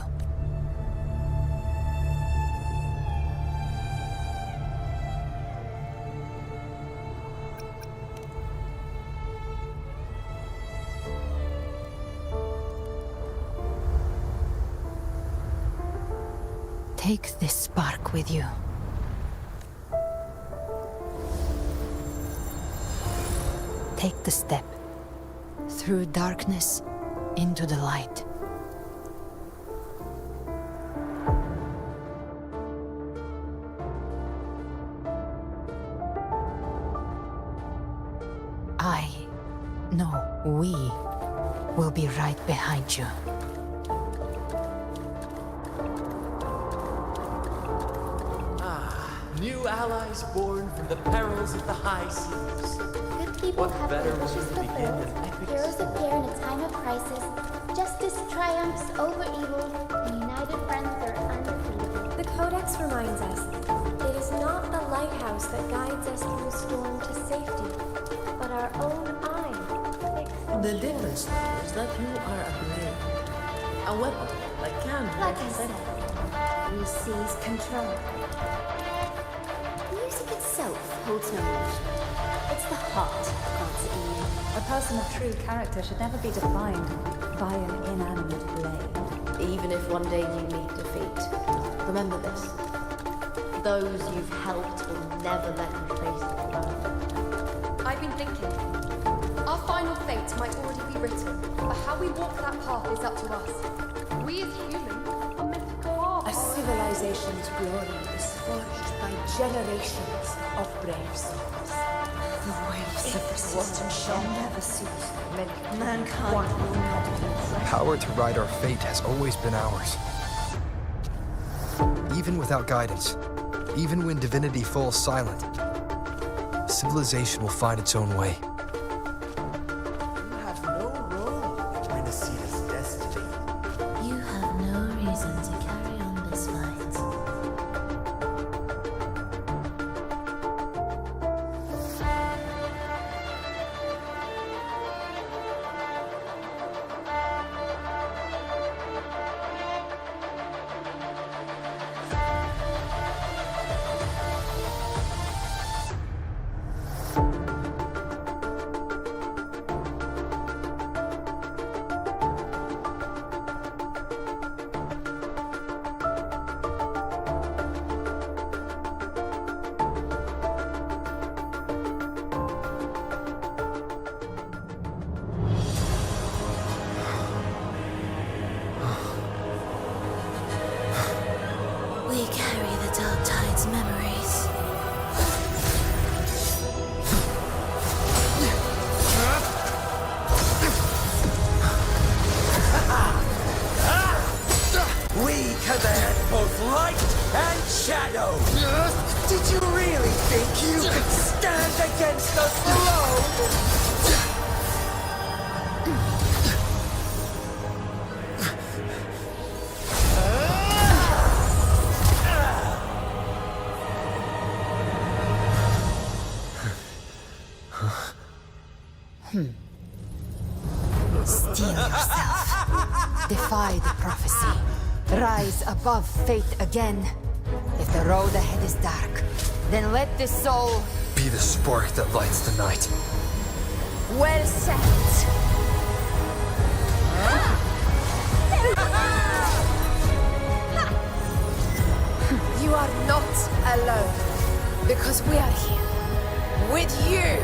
Take this spark with you. Take the step through darkness into the light. We will be right behind you. New allies born from the perils of the high seas. Good people have their wishes fulfilled. Heroes appear in a time of crisis. Justice triumphs over evil, and united friends are undefeated. The Codex reminds us, it is not the lighthouse that guides us through a storm to safety, but our own eye. The difference, though, is that you are a blade. A weapon that can like I said, we seize control. Music itself holds no emotion. It's the heart that grants it meaning. A person of true character should never be defined by an inanimate blade. Even if one day you meet defeat, remember this. Those you've helped will never let you face it alone. I've been thinking. Our final fate might already be written, but how we walk that path is up to us. We as humans are meant to carve a civilization's glory is forged by generations of brave souls. The waves of resistance shall never cease. Mankind will not be. Power to ride our fate has always been ours. Even without guidance, even when divinity falls silent, civilization will find its own way. Steel yourself. Defy the prophecy. Rise above fate again. If the road ahead is dark, then let this soul be the spark that lights the night. Well said. You are not alone, because we are here with you.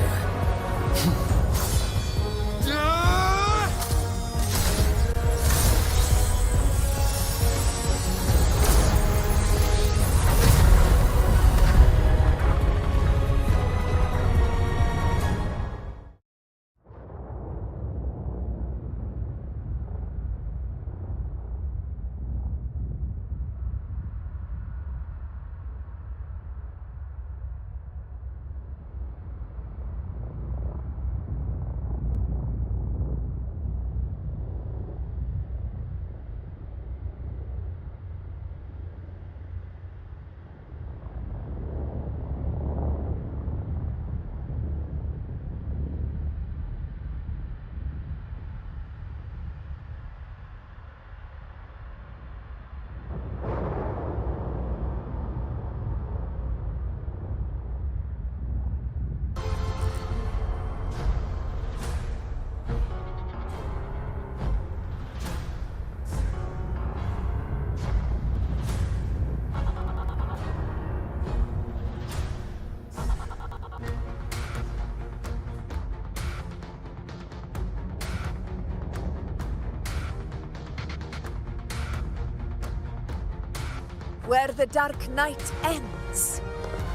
Where the dark night ends,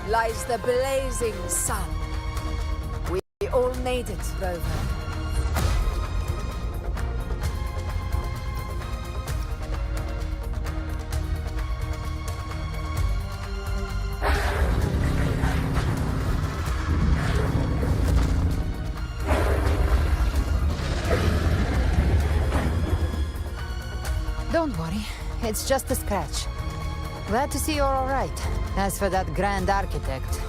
lies the blazing sun. We all made it, Rover. Don't worry, it's just a scratch. Glad to see you're all right. As for that Grand Architect,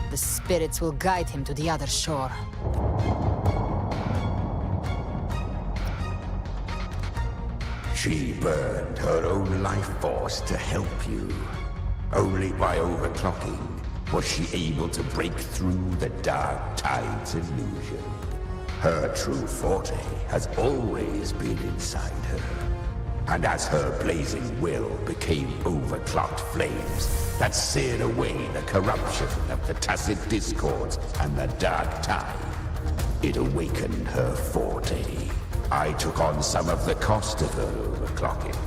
the spirits will guide him to the other shore. She burned her own life force to help you. Only by overclocking was she able to break through the Dark Tide's illusion. Her true forte has always been inside her. And as her blazing will became overclocked flames that seared away the corruption of the tacit discords and the Dark Tide, it awakened her forte. I took on some of the cost of her overclocking.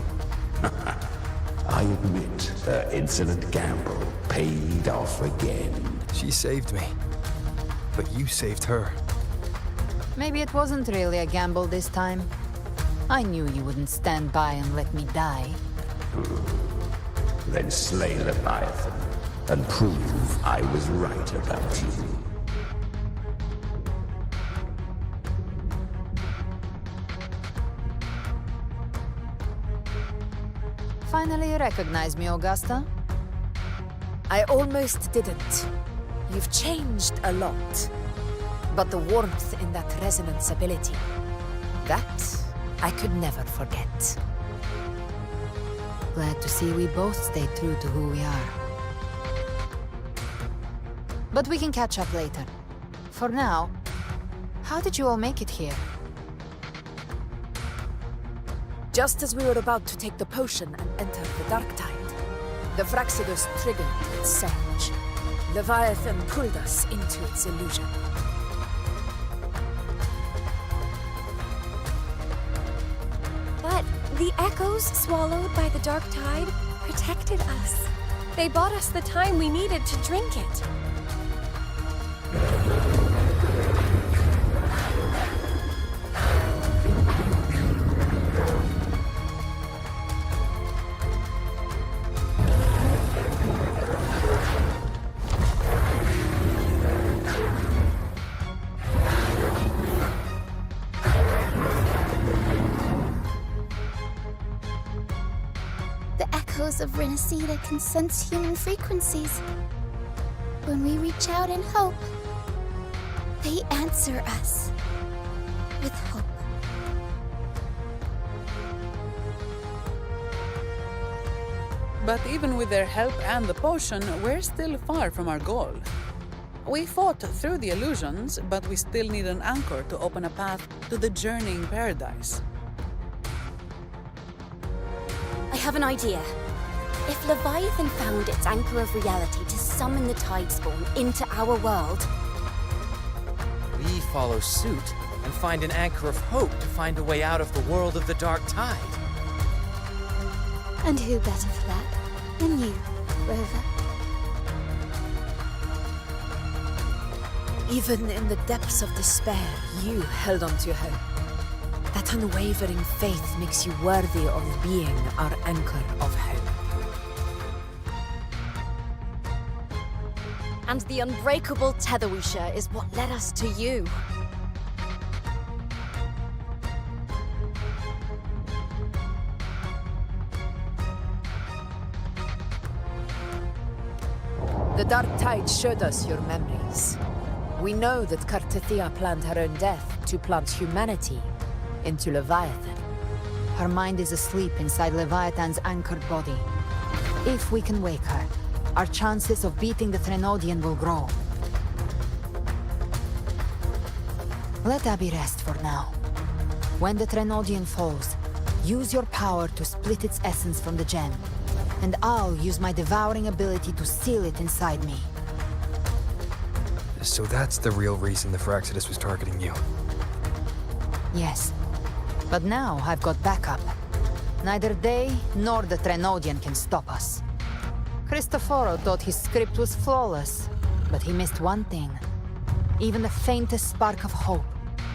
I admit her insolent gamble paid off again. She saved me, but you saved her. Maybe it wasn't really a gamble this time. I knew you wouldn't stand by and let me die. Then slay Leviathan and prove I was right about you. Finally you recognize me, Augusta? I almost didn't. You've changed a lot. But the warmth in that resonance ability, that I could never forget. Glad to see we both stayed true to who we are. But we can catch up later. For now, how did you all make it here? Just as we were about to take the potion and enter the Dark Tide, the Fraxidus triggered its surge. Leviathan pulled us into its illusion. But the echoes swallowed by the Dark Tide protected us. They bought us the time we needed to drink it. Of Renacida can sense human frequencies. When we reach out in hope, they answer us with hope. But even with their help and the potion, we're still far from our goal. We fought through the illusions, but we still need an anchor to open a path to the journeying paradise. I have an idea. If Leviathan found its anchor of reality to summon the Tidespawn into our world, We follow suit and find an anchor of hope to find a way out of the world of the Dark Tide. and who better for that than you, Rover? Even in the depths of despair, you held on to hope. That unwavering faith makes you worthy of being our anchor of hope. And the unbreakable tether we share is what led us to you. The Dark Tide showed us your memories. We know that Kartithia planned her own death to plant humanity into Leviathan. Her mind is asleep inside Leviathan's anchored body. If we can wake her, our chances of beating the Threnodian will grow. Let Abby rest for now. When the Threnodian falls, use your power to split its essence from the gem. And I'll use my devouring ability to seal it inside me. So that's the real reason the Phraxidus was targeting you. Yes. But now I've got backup. Neither they nor the Threnodian can stop us. Cristoforo thought his script was flawless, but he missed one thing. Even the faintest spark of hope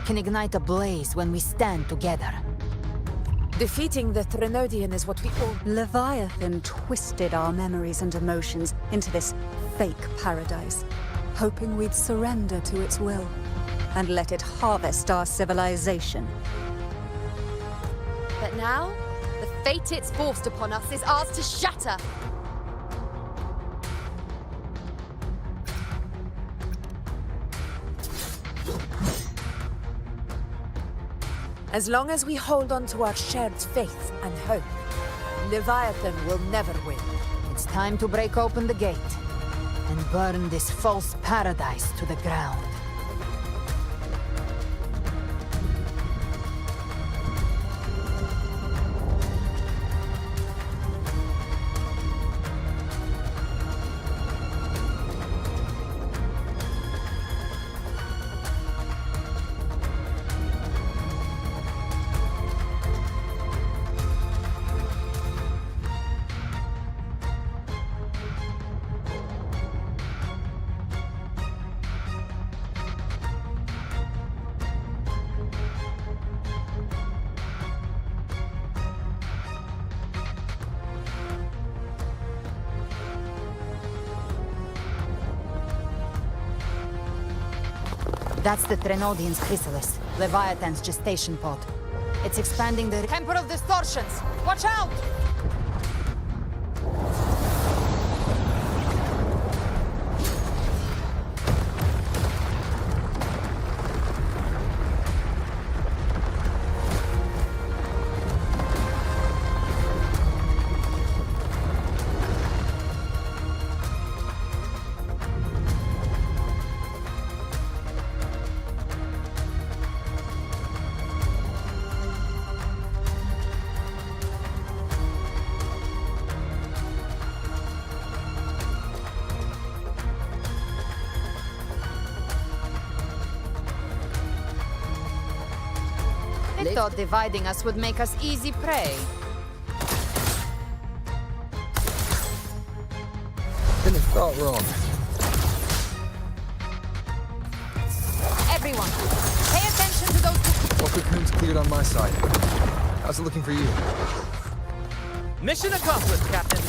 can ignite a blaze when we stand together. Defeating the Threnodian is what we all... Leviathan twisted our memories and emotions into this fake paradise, hoping we'd surrender to its will and let it harvest our civilization. But now, the fate it's forced upon us is ours to shatter. As long as we hold on to our shared faith and hope, Leviathan will never win. It's time to break open the gate and burn this false paradise to the ground. That's the Threnodian's chrysalis, Leviathan's gestation pod. It's expanding the Temple of Distortions! Watch out! They thought dividing us would make us easy prey. Couldn't have thought wrong. Everyone, pay attention to those two. Well, cocoon's cleared on my side. How's it looking for you? Mission accomplished, Captain.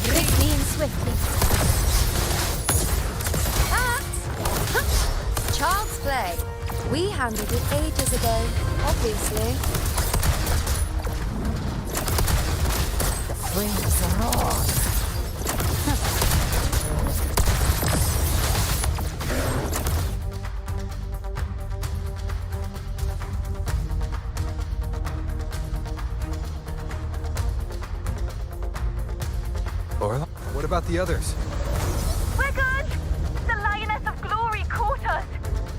Quickly and swiftly. Child's play. We handled it ages ago, obviously. The flames are on. about the others? We're good! The Lioness of Glory caught us!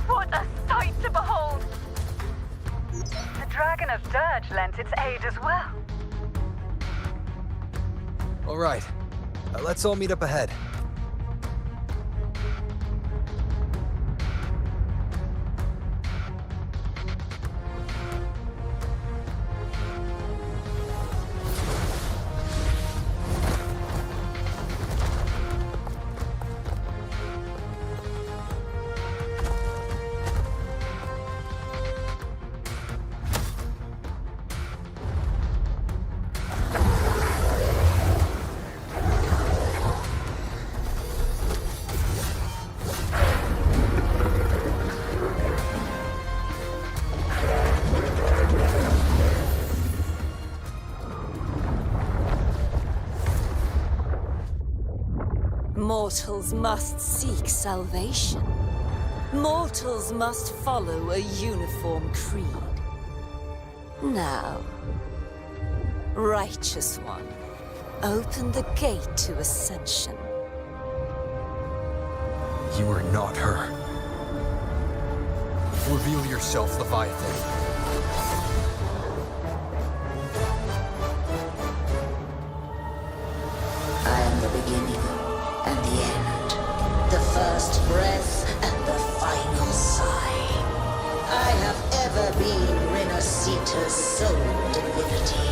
What a sight to behold! The Dragon of Dirge lent its aid as well. All right. Let's all meet up ahead. Mortals must seek salvation. Mortals must follow a uniform creed. Now, Righteous One, open the gate to ascension. You are not her. Reveal yourself, Leviathan. I am the beginning and the end, the first breath and the final sigh. I have ever been Renacita's sole divinity.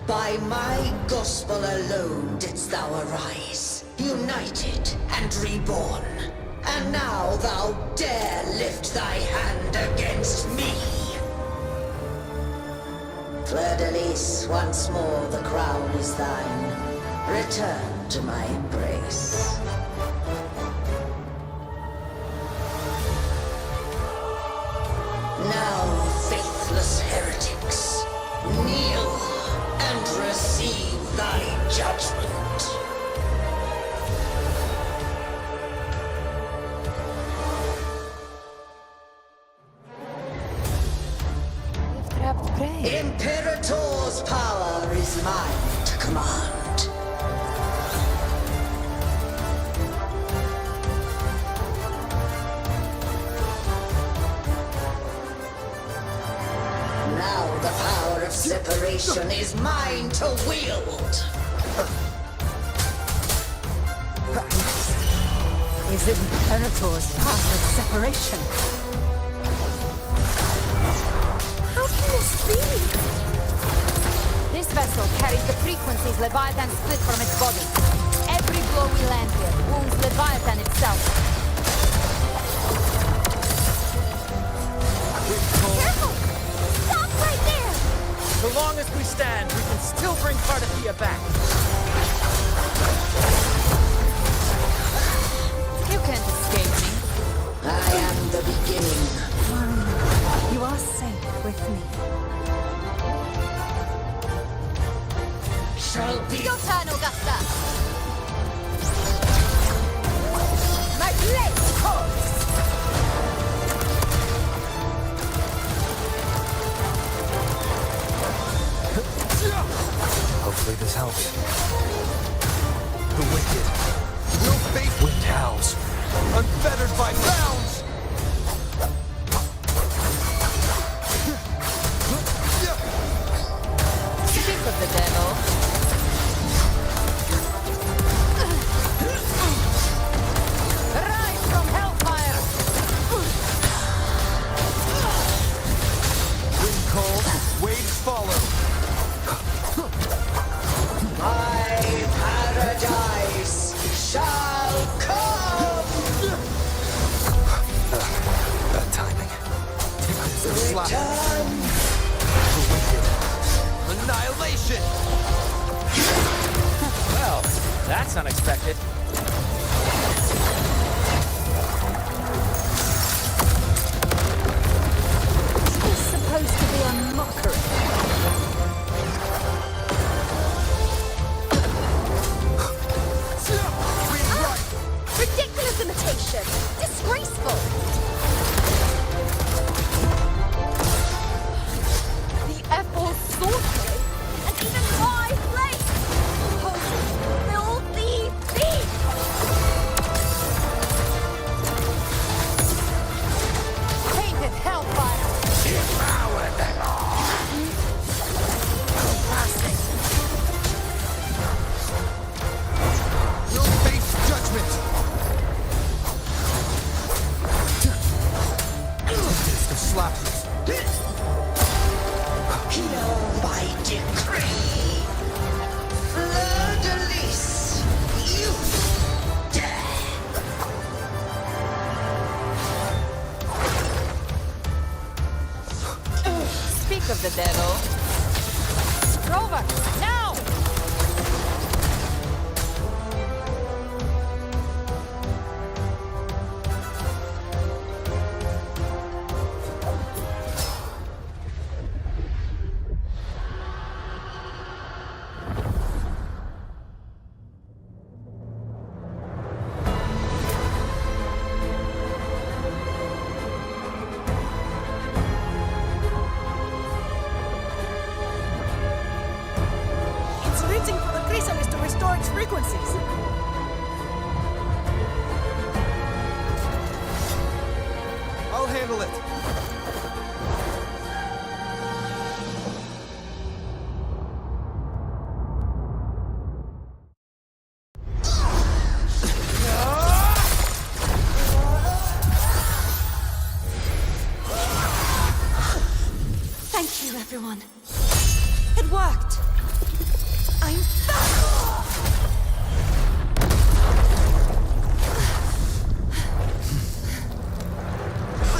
By my gospel alone didst thou arise, united and reborn. And now thou dare lift thy hand against me. Fleur-de-Lis, once more the crown is thine. Return to my embrace. Now, faithless heretics, kneel and receive thy judgment. Imperator's power is mine to command. Now the power of separation is mine to wield. Is it Imperator's path of separation? How can this be? This vessel carries the frequencies Leviathan split from its body. Every blow we land here wounds Leviathan itself. Careful! Stop right there! So long as we stand, we can still bring Cardathia back. You can't escape me. I am the beginning. You are safe with me. Shall be your turn, Augusta. My blade calls. Hopefully this helps. The wicked will face wind howls, unfettered by bounds! Speak of the devil. Rise from hellfire! Wind cold, waves follow. my paradise shall come. Bad timing. Slap. Return. The wicked. Annihilation! Well, that's unexpected. Is this supposed to be a mockery? Ridiculous imitation! Disgraceful! The F.O. sorcery! And even more of the devil. Rover, now! I'll handle it. Thank you, everyone. It worked. I'm back!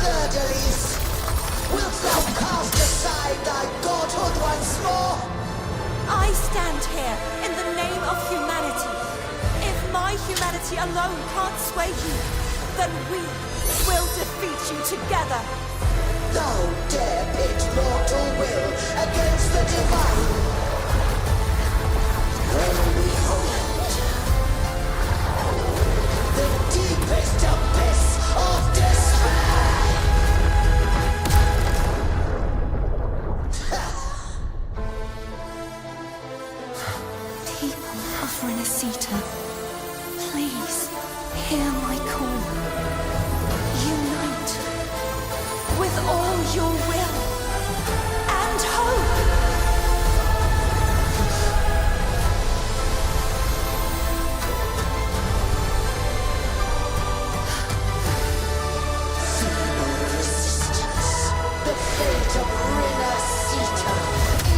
Fleur-de-Lis, wilt thou cast aside thy godhood once more? I stand here in the name of humanity. If my humanity alone can't sway you, then we will defeat you together. Thou dare pit mortal will against the divine. When we hold the deepest abyss of despair. People of Renacita, please hear my call. Unite with all your will and hope. Resistance. The fate of Renacita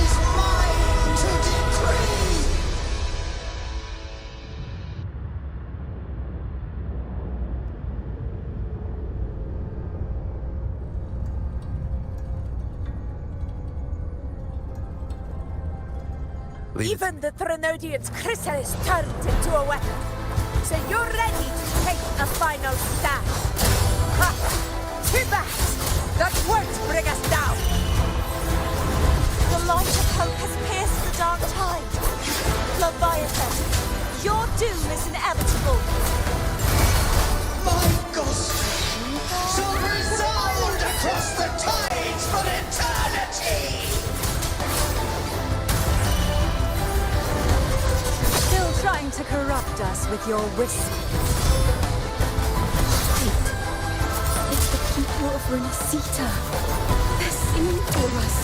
is mine to decree. Even the Threnodian's chrysalis turned into a weapon. So you're ready to take a final stand. Ha! Too bad! That won't bring us down! The light of hope has pierced the dark tide. Leviathan, your doom is inevitable. My ghost shall resound across the tides for eternity! Still trying to corrupt us with your whispers. Wait. It's the people of Renacita. They're singing for us.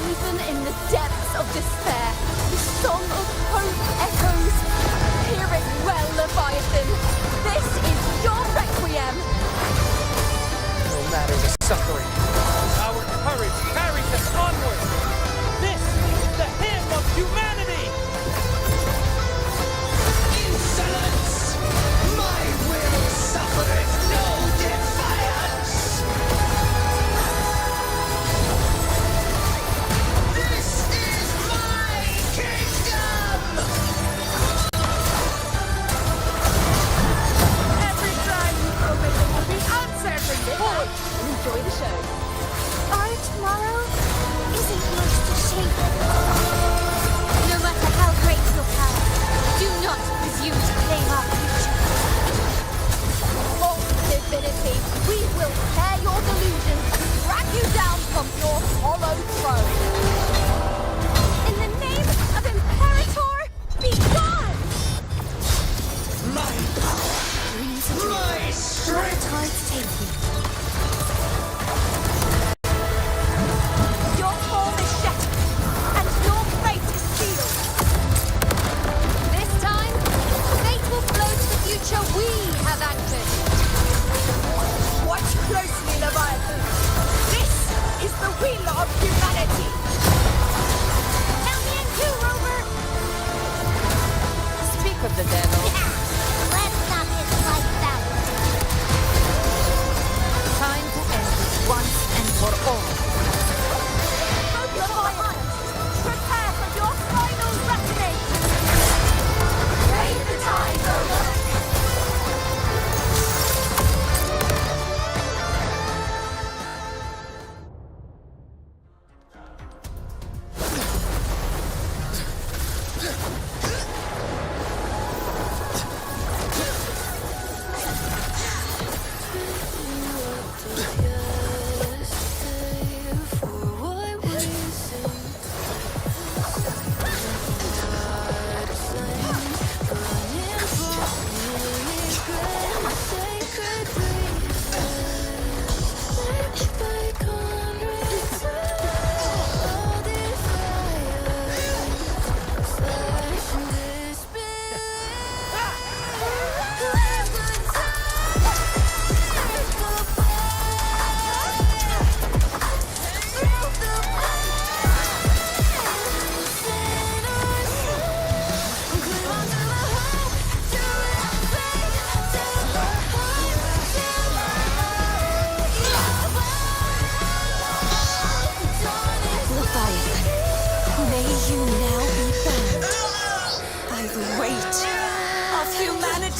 Even in the depths of despair, the song of hope echoes. Hear it well, Leviathan. This is your requiem. No matter the suffering, our courage carries us onward. This is the hymn of humanity. Insolence! My will suffereth no defiance! This is my kingdom!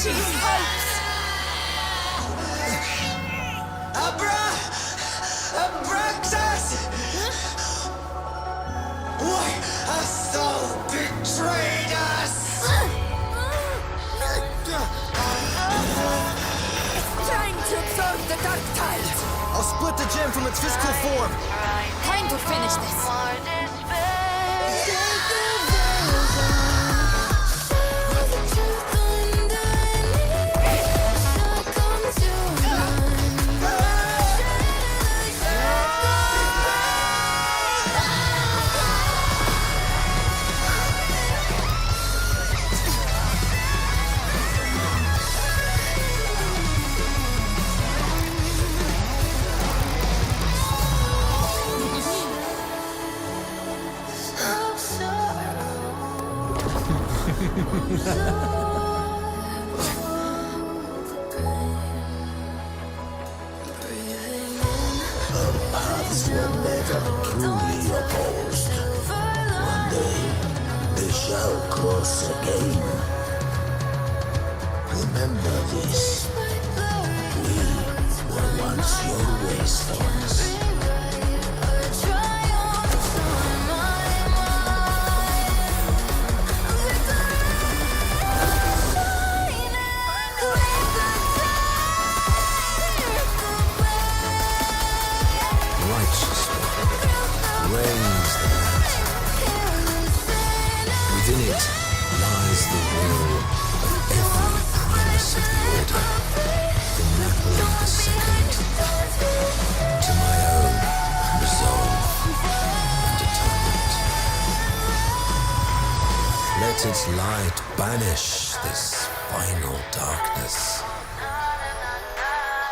humanity's hopes! Abraxas! Why hast thou betrayed us? It's trying to absorb the dark tide. I'll split the gem from its physical form. Time to finish this. Paths were never truly opposed. One day, they shall cross again. Remember this. We were once your wastelands. Reigns the land. Within it lies the will of every primus of the Order, from Napoleon II to my own resolve and atonement. Let its light banish this final darkness.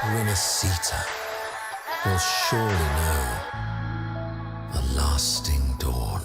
Renacita will surely know a lasting dawn.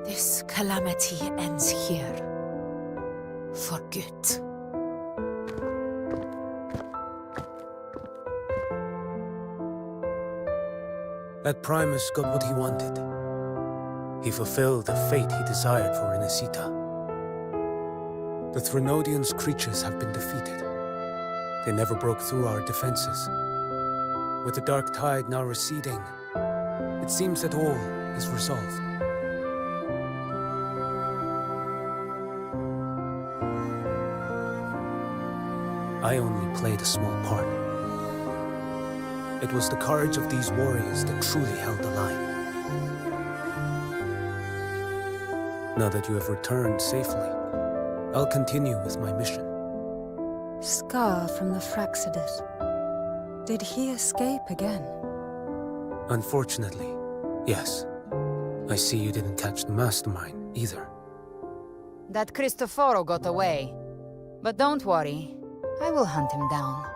This calamity ends here. For good. That Primus got what he wanted. He fulfilled the fate he desired for Inesita. The Threnodians' creatures have been defeated. They never broke through our defenses. With the dark tide now receding, it seems that all is resolved. I only played a small part. It was the courage of these warriors that truly held the line. Now that you have returned safely, I'll continue with my mission. Scar from the Fraxidus. Did he escape again? Unfortunately, yes. I see you didn't catch the mastermind either. That Cristoforo got away. But don't worry, I will hunt him down.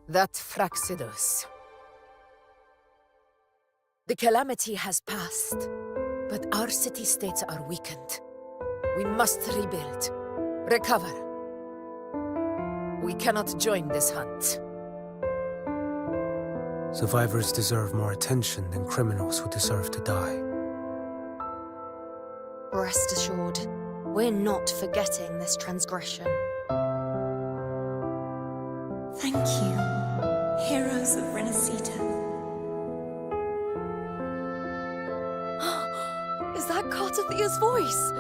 That Fraxidus. The calamity has passed, but our city-states are weakened. We must rebuild, recover. We cannot join this hunt. Survivors deserve more attention than criminals who deserve to die. Rest assured, we're not forgetting this transgression. Thank you, heroes of Renesita. Is that Cartathia's voice?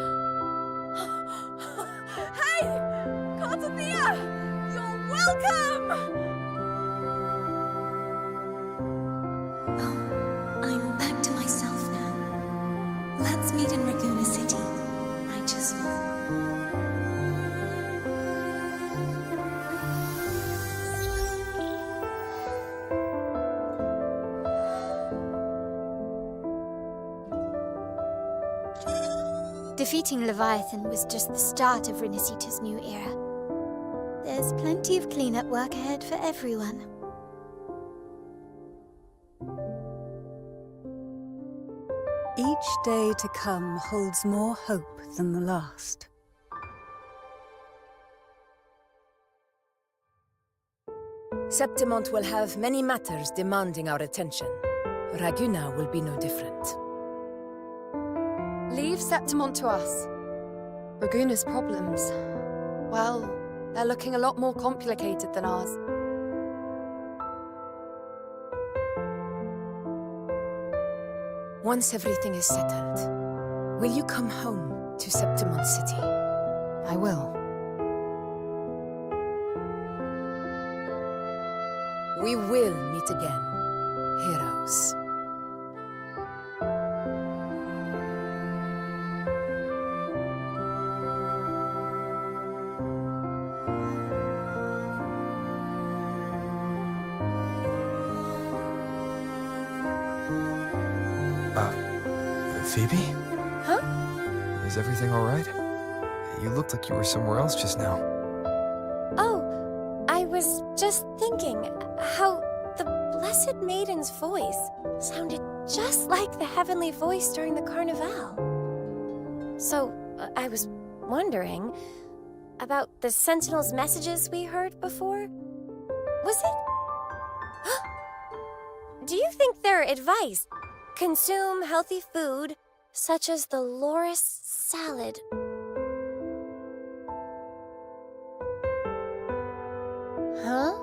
Hey! Cartathia! You're welcome! I'm back to myself now. Let's meet in Raguna City, righteous one. Defeating Leviathan was just the start of Renesita's new era. There's plenty of cleanup work ahead for everyone. Each day to come holds more hope than the last. Septimont will have many matters demanding our attention. Raguna will be no different. Leave Septimont to us. Raguna's problems, well, they're looking a lot more complicated than ours. Once everything is settled, will you come home to Septimont City? I will. We will meet again, heroes. Phoebe? Huh? Is everything all right? You looked like you were somewhere else just now. Oh, I was just thinking how the Blessed Maiden's voice sounded just like the heavenly voice during the Carnival. So, I was wondering about the Sentinel's messages we heard before. Was it? Do you think their advice? Consume healthy food, such as the Loris salad. Huh?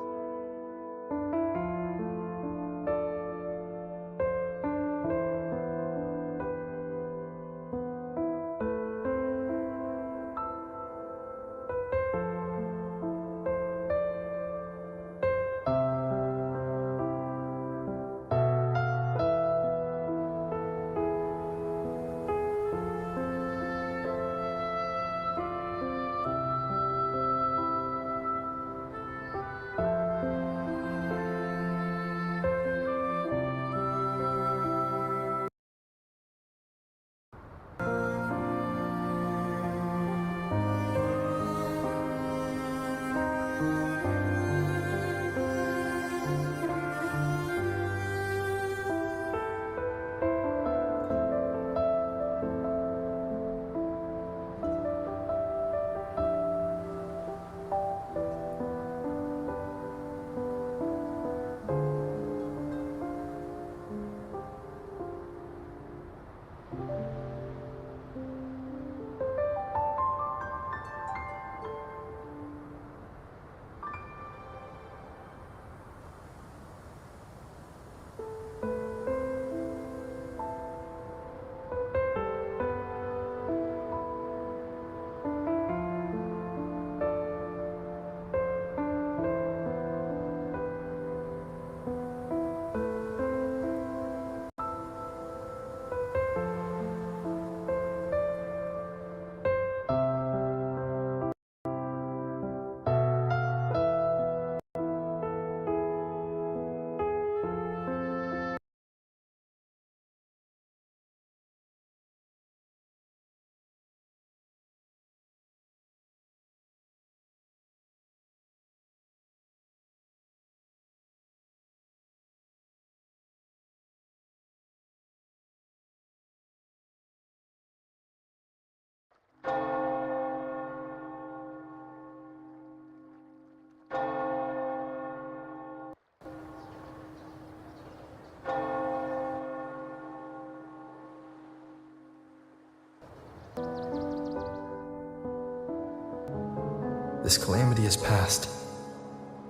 This calamity is past,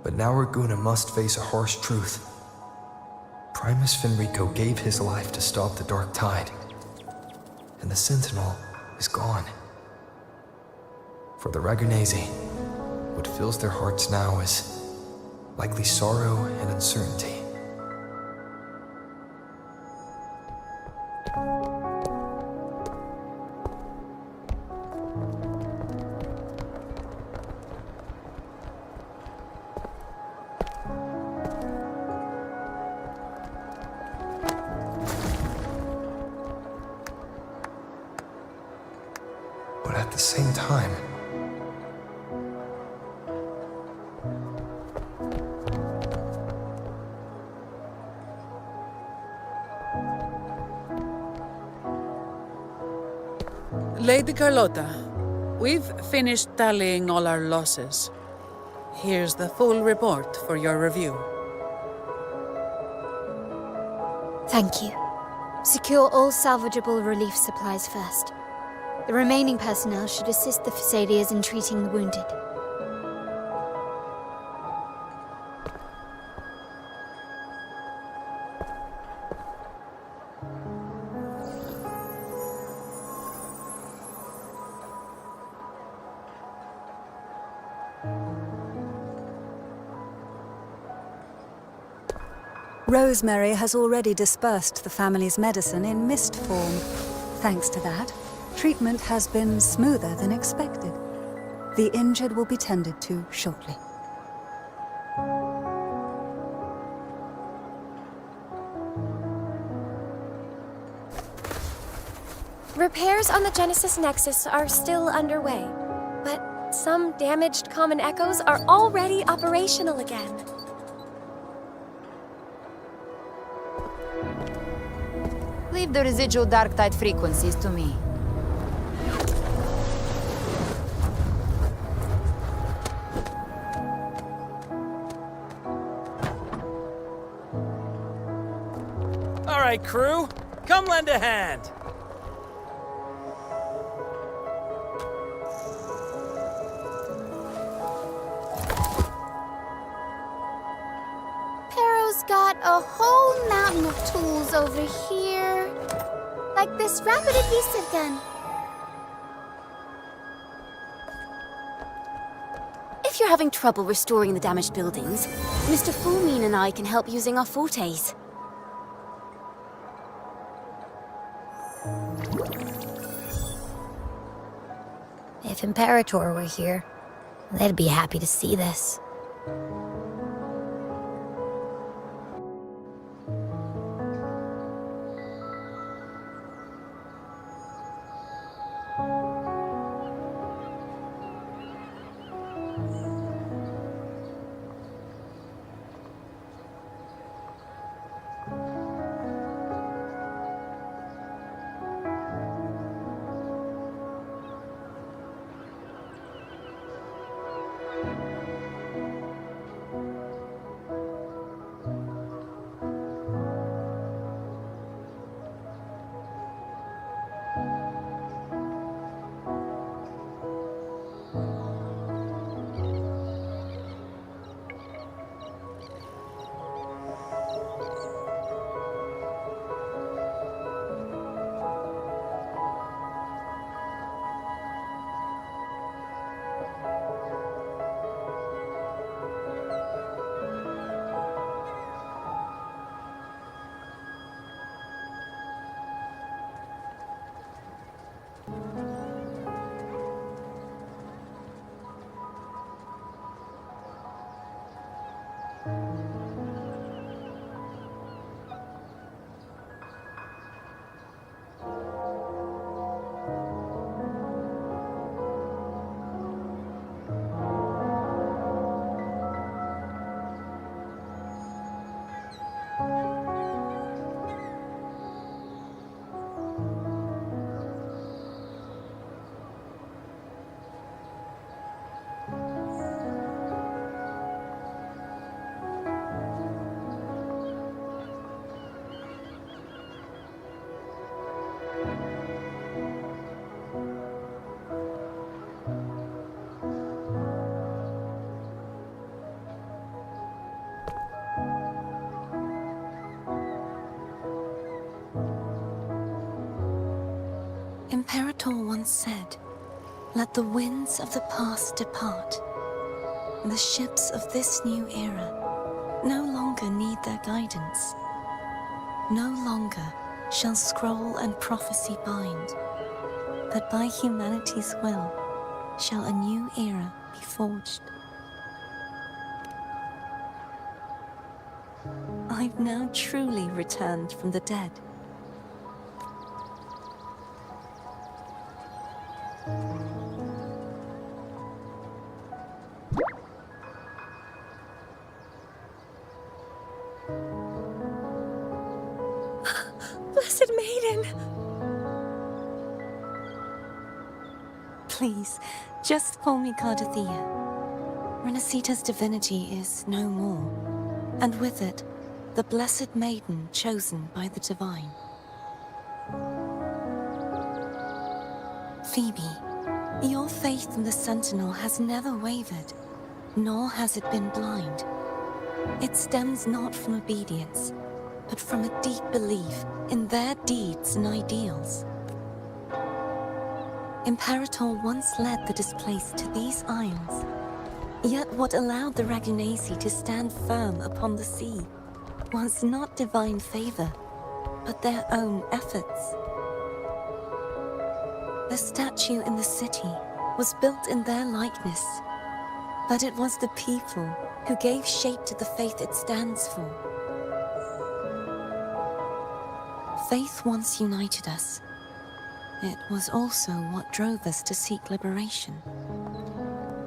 but now Raguna must face a harsh truth. Primus Finrico gave his life to stop the Dark Tide, and the Sentinel is gone. For the Ragunesi, what fills their hearts now is likely sorrow and uncertainty. But at the same time, Lady Carlotta, we've finished tallying all our losses. Here's the full report for your review. Thank you. Secure all salvageable relief supplies first. The remaining personnel should assist the Phasaelians in treating the wounded. Rosemary has already dispersed the family's medicine in mist form. Thanks to that, treatment has been smoother than expected. The injured will be tended to shortly. Repairs on the Genesis Nexus are still underway, but some damaged common echoes are already operational again. Leave the residual dark tide frequencies to me. All right, crew, come lend a hand. Pero's got a whole mountain of tools over here. Like this rapid adhesive gun. If you're having trouble restoring the damaged buildings, Mr. Fulmine and I can help using our fortes. If Imperator were here, they'd be happy to see this. Imperator once said, "Let the winds of the past depart. The ships of this new era no longer need their guidance. No longer shall scroll and prophecy bind, but by humanity's will shall a new era be forged." I've now truly returned from the dead. Blessed Maiden! Please, just call me Cardathea. Renacita's divinity is no more, and with it, the Blessed Maiden chosen by the Divine. Phoebe, your faith in the Sentinel has never wavered, nor has it been blind. It stems not from obedience, but from a deep belief in their deeds and ideals. Imperator once led the displaced to these isles, yet what allowed the Ragunasi to stand firm upon the sea was not divine favor, but their own efforts. The statue in the city was built in their likeness, but it was the people who gave shape to the faith it stands for. Faith once united us. It was also what drove us to seek liberation.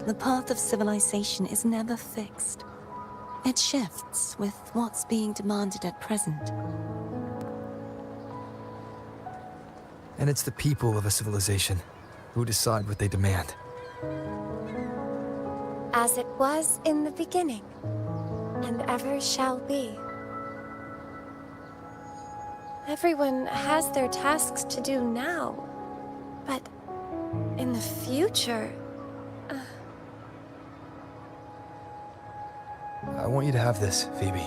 The path of civilization is never fixed. It shifts with what's being demanded at present. And it's the people of a civilization who decide what they demand. As it was in the beginning, and ever shall be. Everyone has their tasks to do now, but in the future... I want you to have this, Phoebe.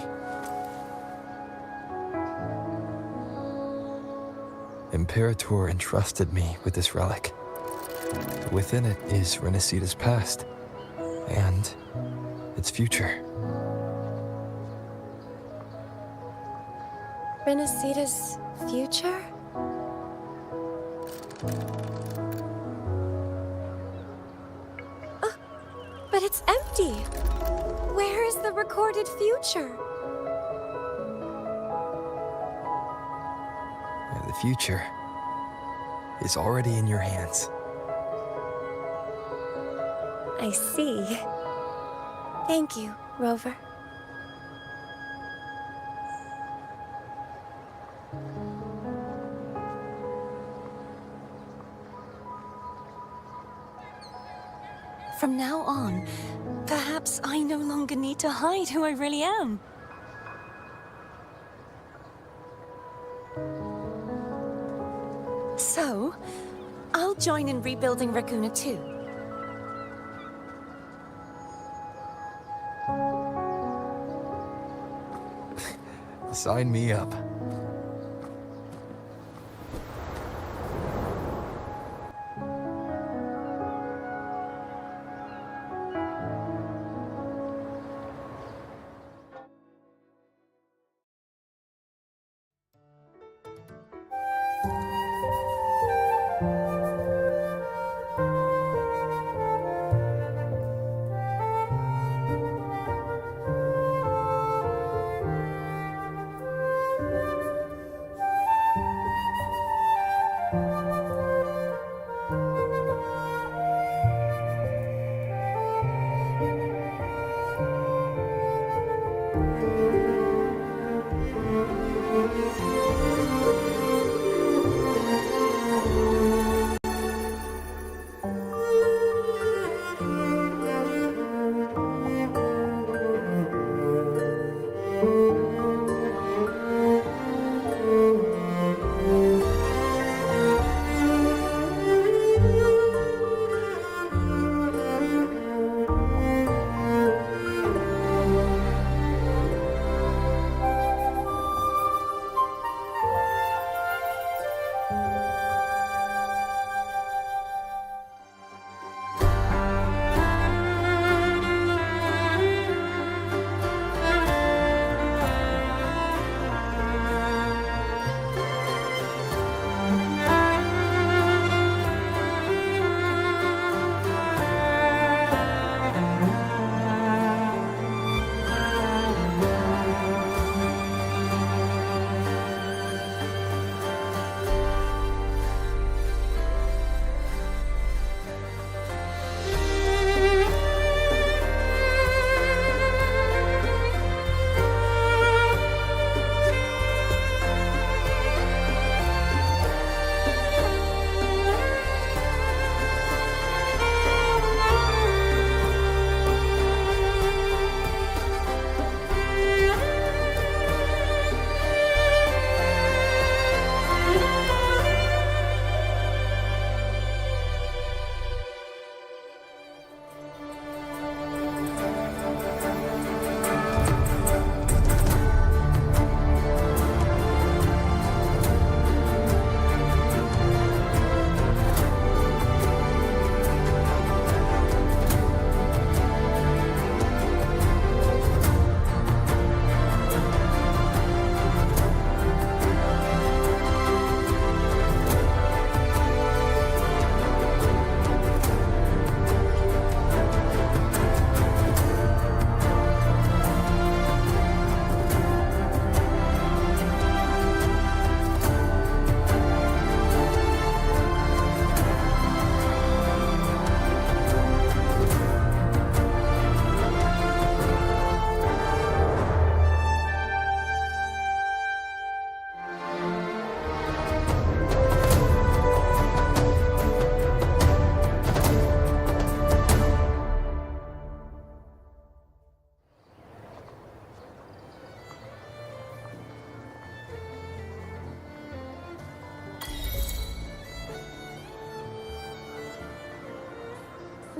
Imperator entrusted me with this relic. Within it is Renacita's past, and its future. Renacita's future? But it's empty! Where is the recorded future? The future is already in your hands. I see. Thank you, Rover. From now on, perhaps I no longer need to hide who I really am. So, I'll join in rebuilding Raguna too. Sign me up.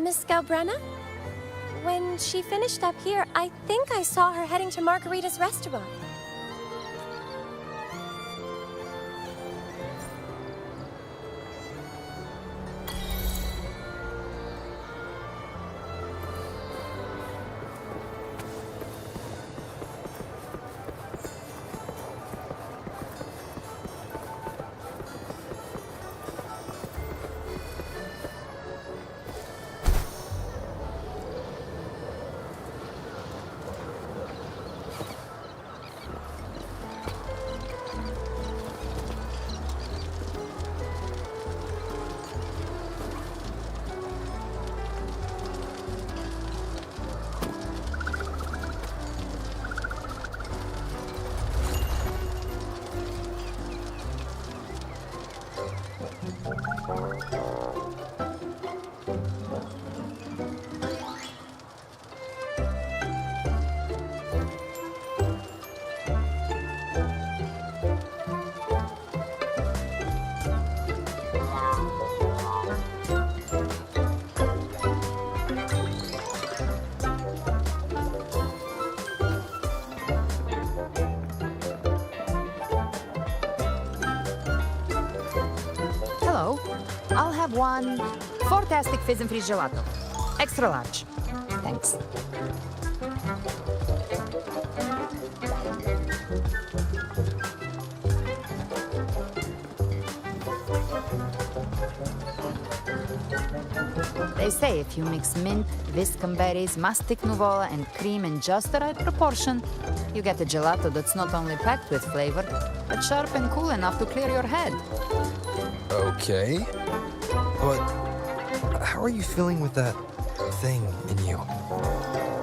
Miss Galbrenna? When she finished up here, I think I saw her heading to Margarita's restaurant. Hello. I'll have one fantastic fizz and freeze gelato. Extra large. Thanks. They say if you mix mint, viscum berries, mastic nuvola, and cream in just the right proportion, you get a gelato that's not only packed with flavor, but sharp and cool enough to clear your head. Okay. But how are you feeling with that thing in you?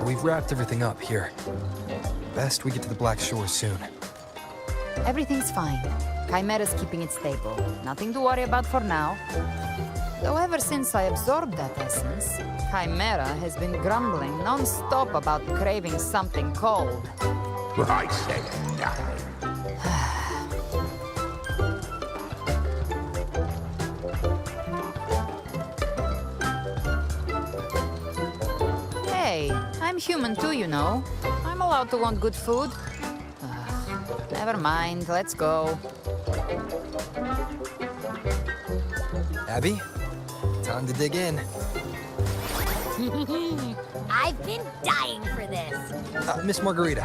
We've wrapped everything up here. Best we get to the Black Shore soon. Everything's fine. Chimera's keeping it stable. Nothing to worry about for now. Though ever since I absorbed that essence, Chimera has been grumbling non-stop about craving something cold. I said nothing. Hey, I'm human too, you know. I'm allowed to want good food. Never mind, let's go. Abby, time to dig in. I've been dying for this. Miss Margarita,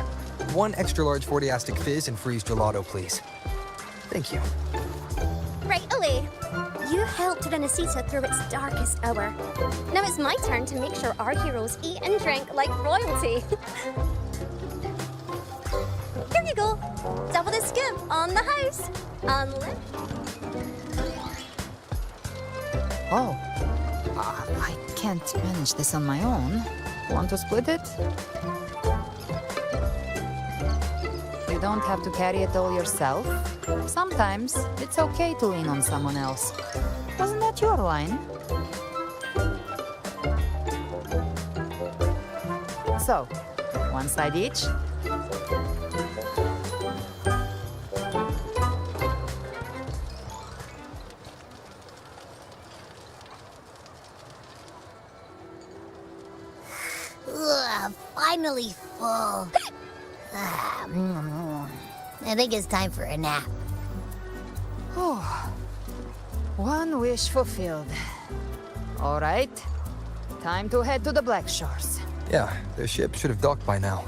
one extra large 40-astic fizz and freeze gelato, please. Thank you. Right away. You helped Renesita through its darkest hour. Now it's my turn to make sure our heroes eat and drink like royalty. Here you go. Double the scoop on the house. Unlit. Oh, I can't manage this on my own. Want to split it? You don't have to carry it all yourself. Sometimes it's okay to lean on someone else. Wasn't that your line? So, one side each. Ugh, finally full. I think it's time for a nap. Oh, one wish fulfilled. All right, time to head to the Black Shores. Yeah, the ship should have docked by now.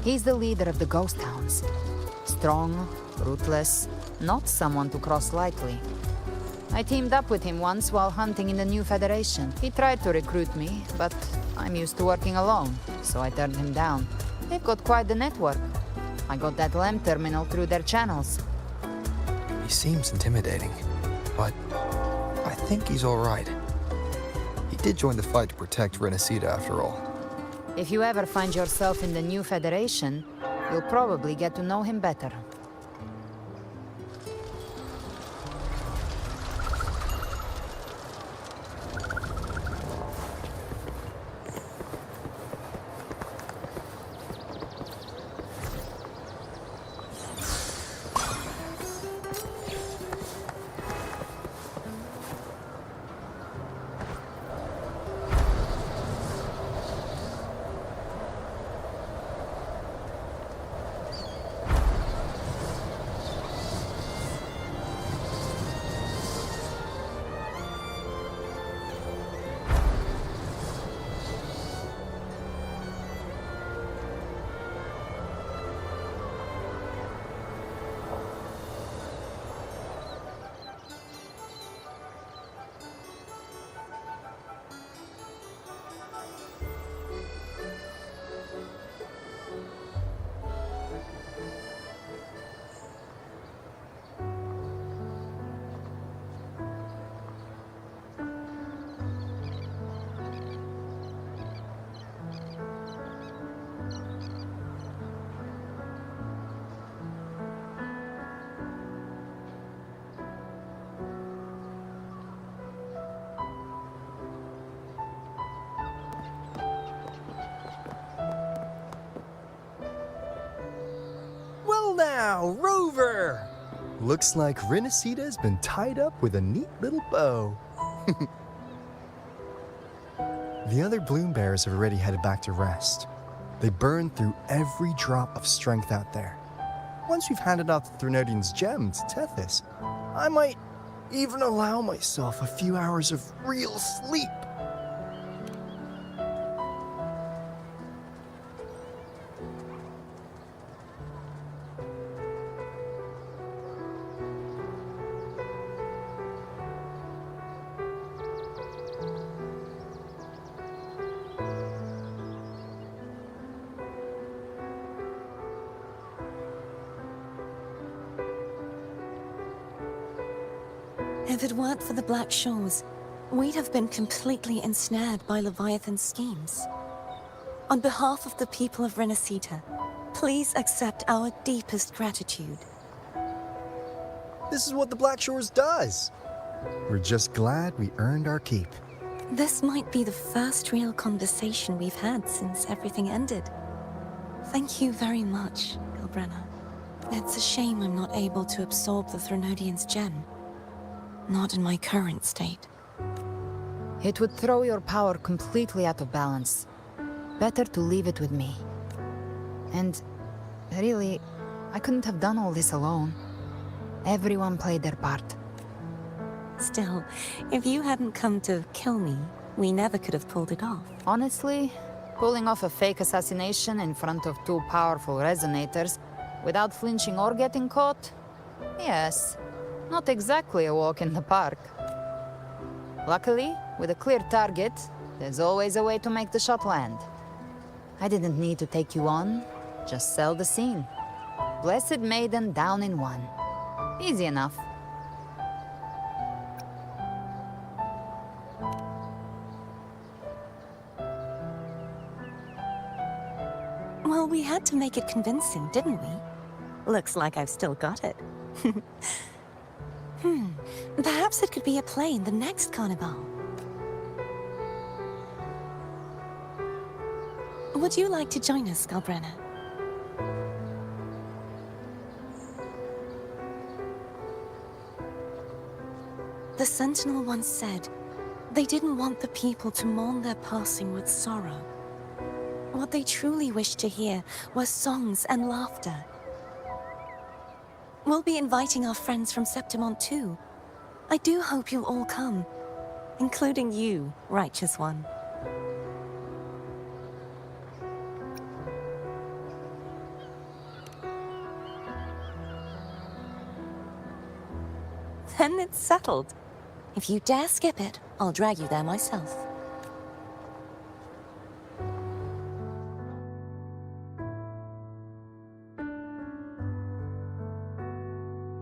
He's the leader of the Ghost Hounds. Strong, ruthless, not someone to cross lightly. I teamed up with him once while hunting in the New Federation. He tried to recruit me, but I'm used to working alone, so I turned him down. They've got quite the network. I got that LEM terminal through their channels. He seems intimidating, but I think he's all right. He did join the fight to protect Renesita after all. If you ever find yourself in the New Federation, you'll probably get to know him better. Well now, Rover! Looks like Renacita's been tied up with a neat little bow. The other bloom bearers have already headed back to rest. They burned through every drop of strength out there. Once we've handed off the Threnodian's gem to Tethys, I might even allow myself a few hours of real sleep. If it weren't for the Black Shores, we'd have been completely ensnared by Leviathan's schemes. On behalf of the people of Renacita, please accept our deepest gratitude. This is what the Black Shores does. We're just glad we earned our keep. This might be the first real conversation we've had since everything ended. Thank you very much, Galbrenna. It's a shame I'm not able to absorb the Threnodian's gem. Not in my current state. It would throw your power completely out of balance. Better to leave it with me. And really, I couldn't have done all this alone. Everyone played their part. Still, if you hadn't come to kill me, we never could have pulled it off. Honestly, pulling off a fake assassination in front of two powerful resonators without flinching or getting caught? Yes. Not exactly a walk in the park. Luckily, with a clear target, there's always a way to make the shot land. I didn't need to take you on, just sell the scene. Blessed Maiden down in one. Easy enough. Well, we had to make it convincing, didn't we? Looks like I've still got it. Perhaps it could be a play in the next carnival. Would you like to join us, Galbrenna? The Sentinel once said, they didn't want the people to mourn their passing with sorrow. What they truly wished to hear were songs and laughter. We'll be inviting our friends from Septimont too. I do hope you'll all come, including you, Righteous One. Then it's settled. If you dare skip it, I'll drag you there myself.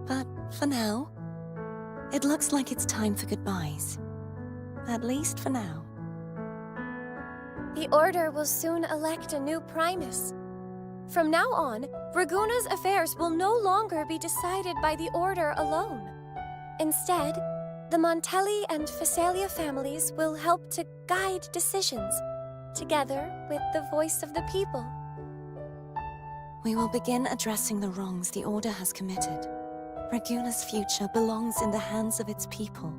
But for now, it looks like it's time for goodbyes. At least for now. The Order will soon elect a new Primus. From now on, Raguna's affairs will no longer be decided by the Order alone. Instead, the Montelli and Phasalia families will help to guide decisions, together with the voice of the people. We will begin addressing the wrongs the Order has committed. Raguna's future belongs in the hands of its people.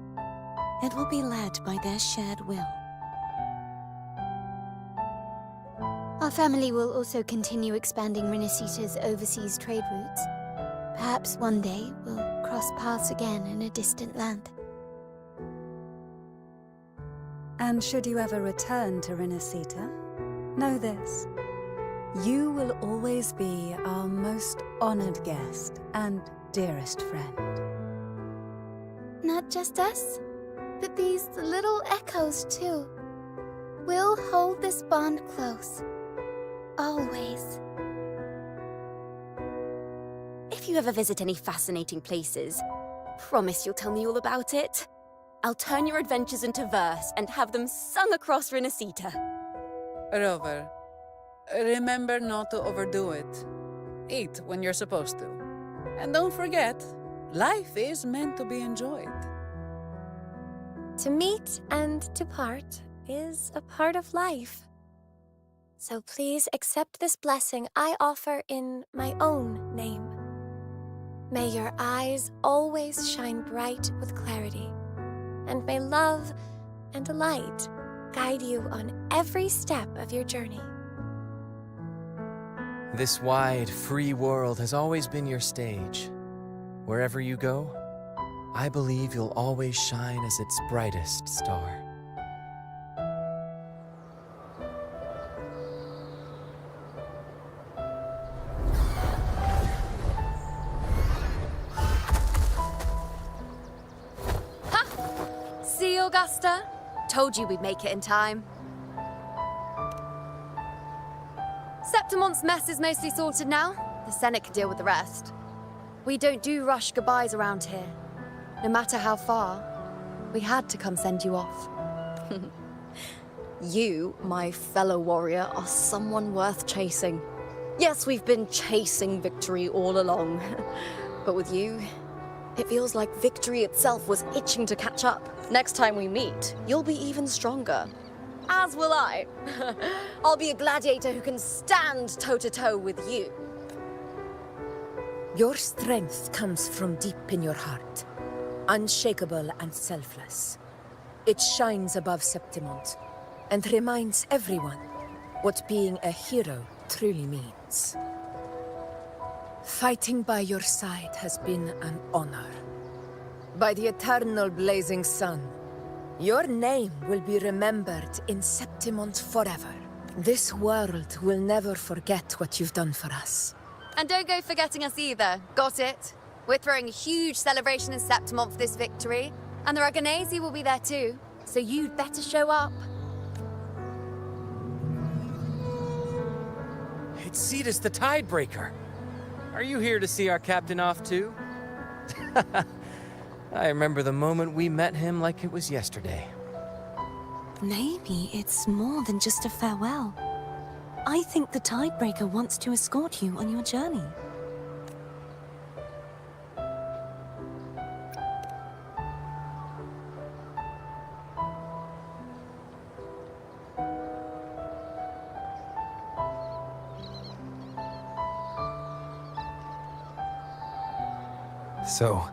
It will be led by their shared will. Our family will also continue expanding Renacita's overseas trade routes. Perhaps one day we'll cross paths again in a distant land. And should you ever return to Renacita, know this. You will always be our most honored guest and dearest friend. Not just us, but these little echoes too. We'll hold this bond close. Always. If you ever visit any fascinating places, promise you'll tell me all about it. I'll turn your adventures into verse and have them sung across Renacita. Rover, remember not to overdo it. Eat when you're supposed to. And don't forget, life is meant to be enjoyed. To meet and to part is a part of life. So please accept this blessing I offer in my own name. May your eyes always shine bright with clarity, and may love and light guide you on every step of your journey. This wide, free world has always been your stage. Wherever you go, I believe you'll always shine as its brightest star. See, Augusta? Told you we'd make it in time. Septimon's mess is mostly sorted now. The Senate can deal with the rest. We don't do rush goodbyes around here. No matter how far, we had to come send you off. You, my fellow warrior, are someone worth chasing. Yes, we've been chasing victory all along. But with you, it feels like victory itself was itching to catch up. Next time we meet, you'll be even stronger. As will I. I'll be a gladiator who can stand toe-to-toe with you. Your strength comes from deep in your heart, unshakable and selfless. It shines above Septimont and reminds everyone what being a hero truly means. Fighting by your side has been an honor. By the eternal blazing sun, your name will be remembered in Septimont forever. This world will never forget what you've done for us. And don't go forgetting us either. Got it? We're throwing a huge celebration in Septimont for this victory, and the Raganesi will be there too, so you'd better show up. It's Cetus the Tidebreaker. Are you here to see our captain off too? I remember the moment we met him like it was yesterday. Maybe it's more than just a farewell. I think the Tidebreaker wants to escort you on your journey. So,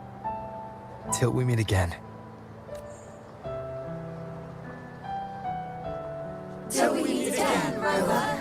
till we meet again. Till we meet again, Rover.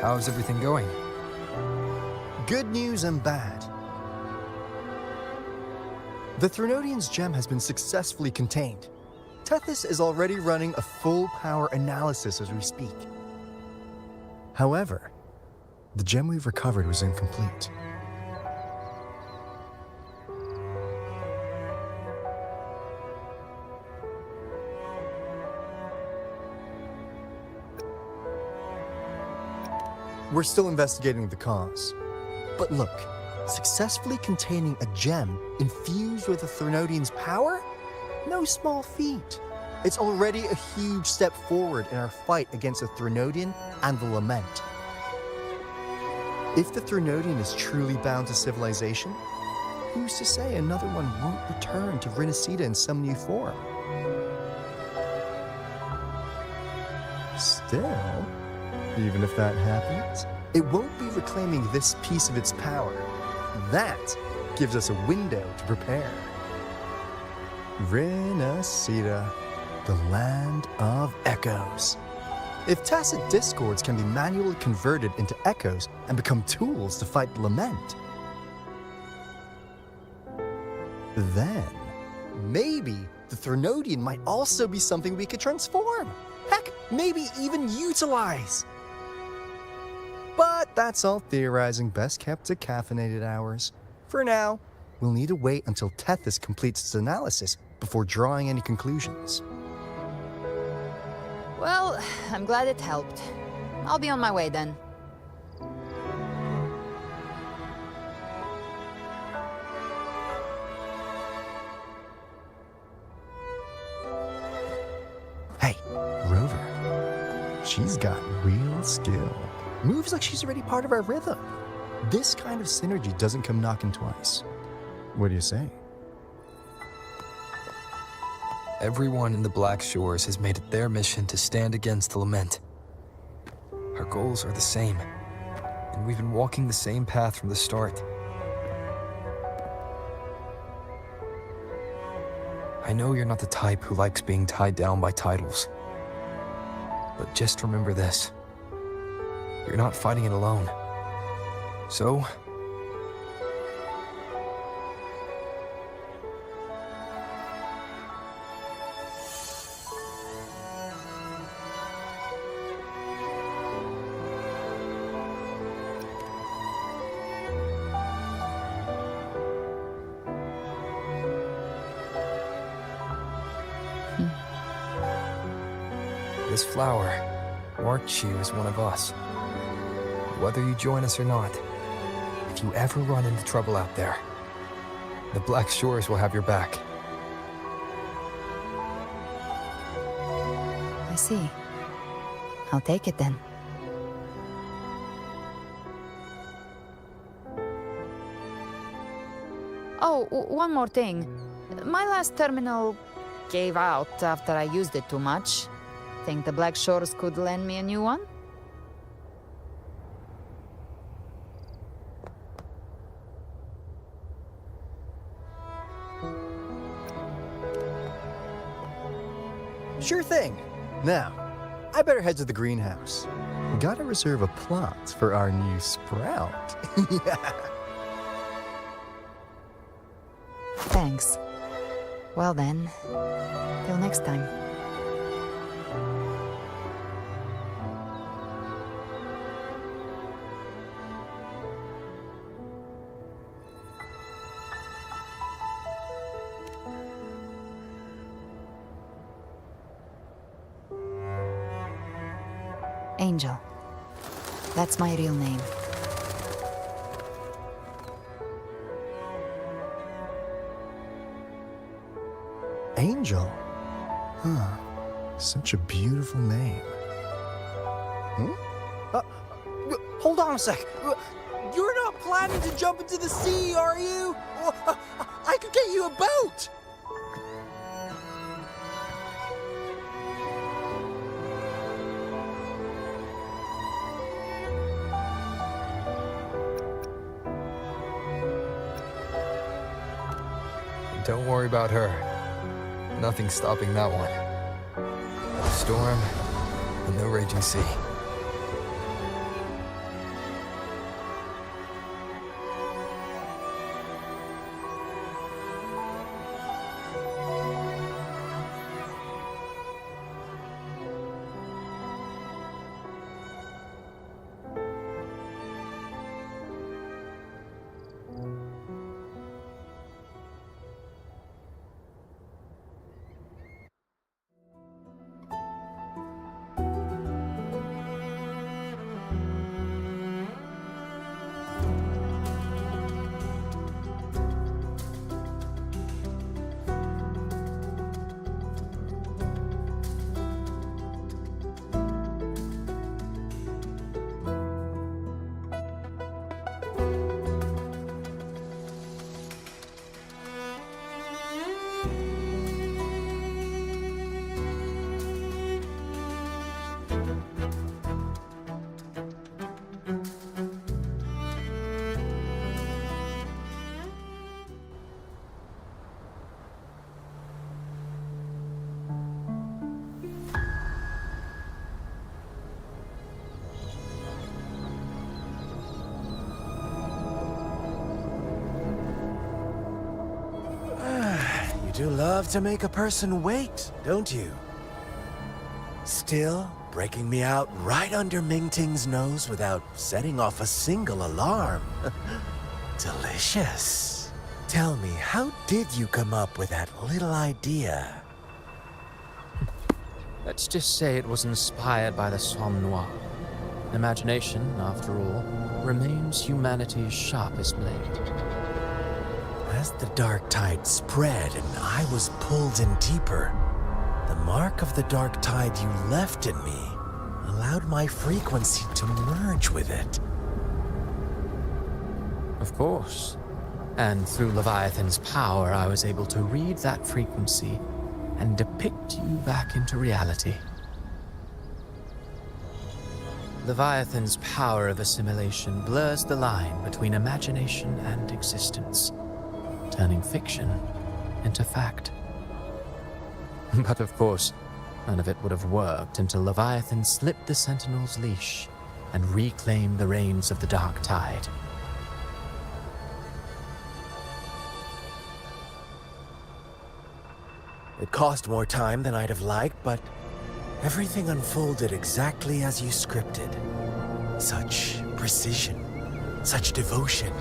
How's everything going? Good news and bad. The Threnodian's gem has been successfully contained. Tethys is already running a full-power analysis as we speak. However, the gem we've recovered was incomplete. We're still investigating the cause. But look, successfully containing a gem infused with the Threnodian's power? No small feat. It's already a huge step forward in our fight against the Threnodian and the Lament. If the Threnodian is truly bound to civilization, who's to say another one won't return to Rinasida in some new form? Still, even if that happens, it won't be reclaiming this piece of its power. That gives us a window to prepare. Renacita, the land of echoes. If tacit discords can be manually converted into echoes and become tools to fight Lament, then maybe the Threnodian might also be something we could transform. Heck, maybe even utilize. But that's all theorizing best kept to caffeinated hours. For now, we'll need to wait until Tethys completes its analysis before drawing any conclusions. Well, I'm glad it helped. I'll be on my way then. Hey, Rover. She's got real skill. Moves like she's already part of our rhythm. This kind of synergy doesn't come knocking twice. What do you say? Everyone in the Black Shores has made it their mission to stand against the Lament. Our goals are the same, and we've been walking the same path from the start. I know you're not the type who likes being tied down by titles, but just remember this. You're not fighting it alone. So, this flower marks you as one of us. Whether you join us or not, if you ever run into trouble out there, the Black Shores will have your back. I see. I'll take it then. Oh, one more thing. My last terminal gave out after I used it too much. Think the Black Shores could lend me a new one? Sure thing. Now, I better head to the greenhouse. Gotta reserve a plot for our new sprout. Yeah. Thanks. Well then, till next time. Angel. That's my real name. Angel? Huh. Such a beautiful name. Hold on a sec. You're not planning to jump into the sea, are you? I could get you a boat! Don't worry about her. Nothing's stopping that one. No storm and no raging sea. do love to make a person wait, don't you? Still, breaking me out right under Mingting's nose without setting off a single alarm. Delicious. Tell me, how did you come up with that little idea? Let's just say it was inspired by the Somme Noir. Imagination, after all, remains humanity's sharpest blade. As the dark tide spread and I was pulled in deeper, the mark of the dark tide you left in me allowed my frequency to merge with it. Of course. And through Leviathan's power, I was able to read that frequency and depict you back into reality. Leviathan's power of assimilation blurs the line between imagination and existence, turning fiction into fact. But of course, none of it would have worked until Leviathan slipped the Sentinel's leash and reclaimed the reins of the Dark Tide. It cost more time than I'd have liked, but everything unfolded exactly as you scripted. Such precision, such devotion.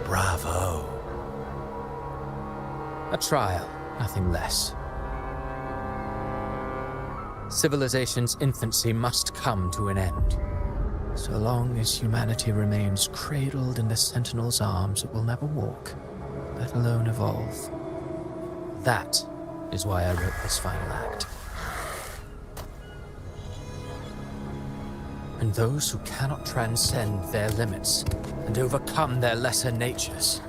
Bravo. A trial, nothing less. Civilization's infancy must come to an end. So long as humanity remains cradled in the Sentinel's arms, it will never walk, let alone evolve. That is why I wrote this final act. And those who cannot transcend their limits and overcome their lesser natures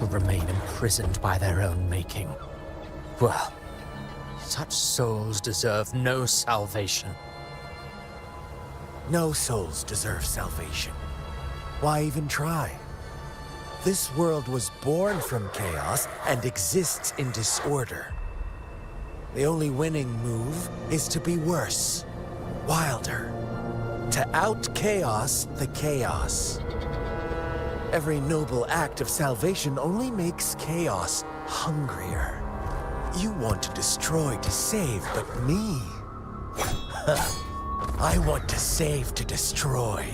will remain imprisoned by their own making. Well, such souls deserve no salvation. No souls deserve salvation. Why even try? This world was born from chaos and exists in disorder. The only winning move is to be worse, wilder, to out-chaos the chaos. Every noble act of salvation only makes chaos hungrier. You want to destroy to save, but me? I want to save to destroy.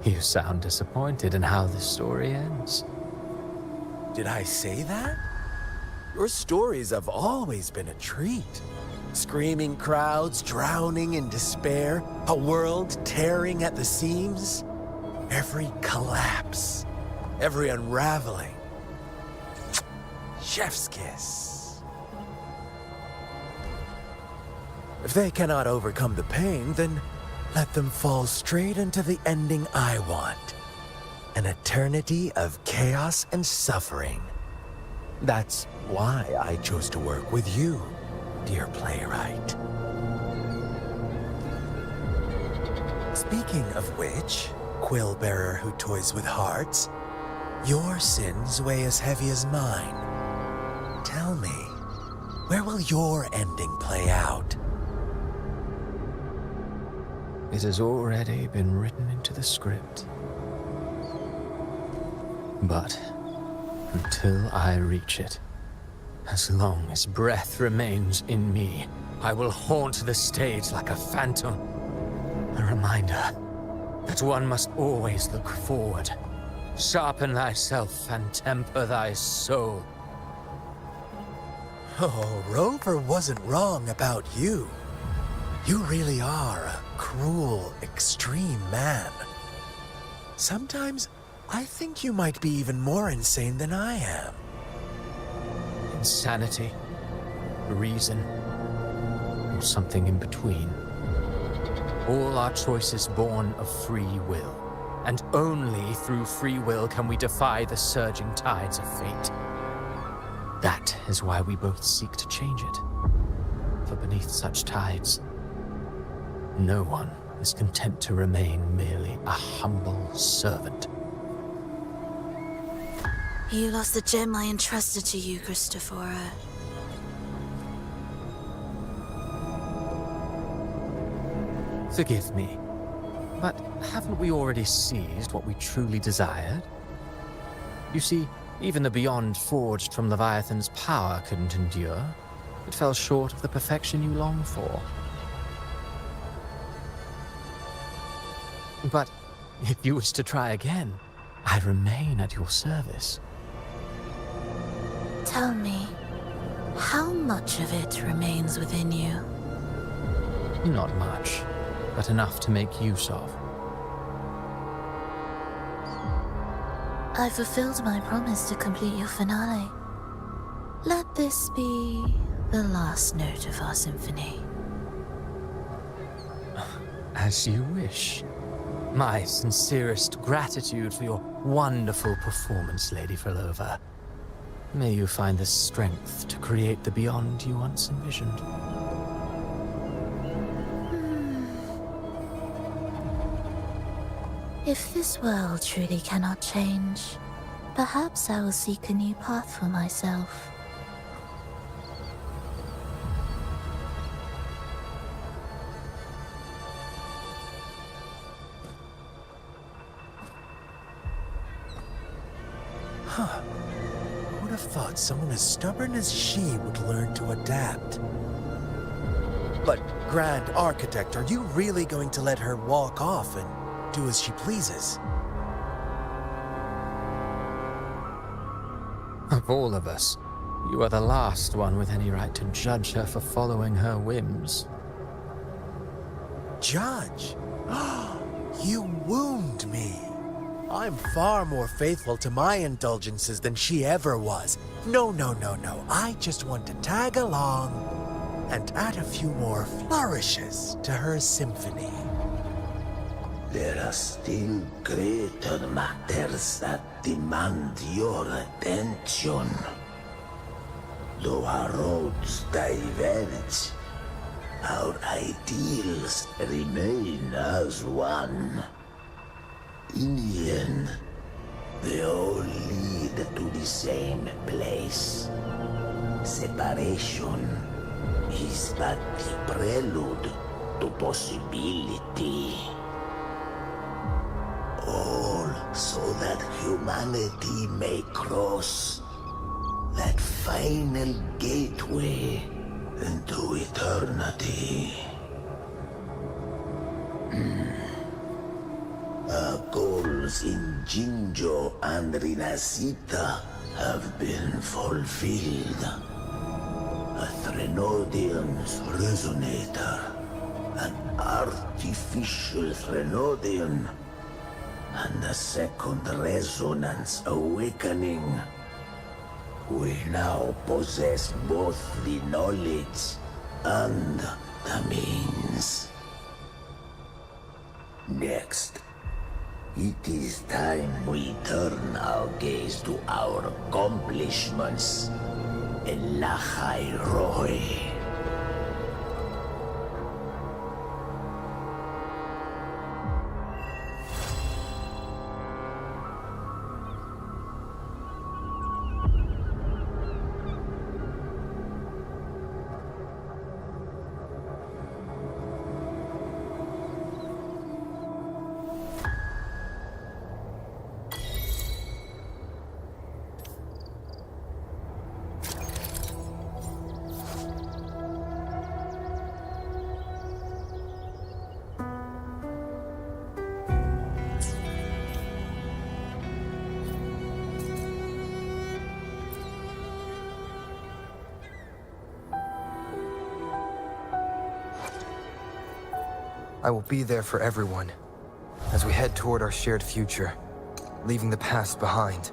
You sound disappointed in how this story ends. Did I say that? Your stories have always been a treat. Screaming crowds drowning in despair, a world tearing at the seams. Every collapse, every unraveling. Chef's kiss. If they cannot overcome the pain, then let them fall straight into the ending I want. An eternity of chaos and suffering. That's why I chose to work with you, dear playwright. Speaking of which, quill-bearer who toys with hearts, your sins weigh as heavy as mine. Tell me, where will your ending play out? It has already been written into the script. But until I reach it, as long as breath remains in me, I will haunt the stage like a phantom. A reminder that one must always look forward. Sharpen thyself and temper thy soul. Oh, Rover wasn't wrong about you. You really are a cruel, extreme man. Sometimes I think you might be even more insane than I am. Insanity, reason, or something in between. All our choices born of free will, and only through free will can we defy the surging tides of fate. That is why we both seek to change it. For beneath such tides, no one is content to remain merely a humble servant. You lost the gem I entrusted to you, Christoforo. Forgive me, but haven't we already seized what we truly desired? You see, Even the beyond forged from Leviathan's power couldn't endure. It fell short of the perfection you long for. But if you wish to try again, I remain at your service. Tell me, how much of it remains within you? Not much, but enough to make use of. I fulfilled my promise to complete your finale. Let this be the last note of our symphony. As you wish. My sincerest gratitude for your wonderful performance, Lady Frolova. May you find the strength to create the beyond you once envisioned. If this world truly cannot change, perhaps I will seek a new path for myself. Huh. I would have thought someone as stubborn as she would learn to adapt. But, Grand Architect, are you really going to let her walk off and do as she pleases? Of all of us, you are the last one with any right to judge her for following her whims. Judge? You wound me. I'm far more faithful to my indulgences than she ever was. No. I just want to tag along and add a few more flourishes to her symphony. There are still greater matters that demand your attention. Though our roads diverge, our ideals remain as one. In the end, they all lead to the same place. Separation is but the prelude to possibility. All so that humanity may cross that final gateway into eternity. Our goals in Jinjo and Rinasita have been fulfilled. A Threnodium's resonator, an artificial Threnodium, and a second resonance awakening. We now possess both the knowledge and the means. Next, it is time we turn our gaze to our accomplishments in Lahai Roy. I will be there for everyone as we head toward our shared future, leaving the past behind.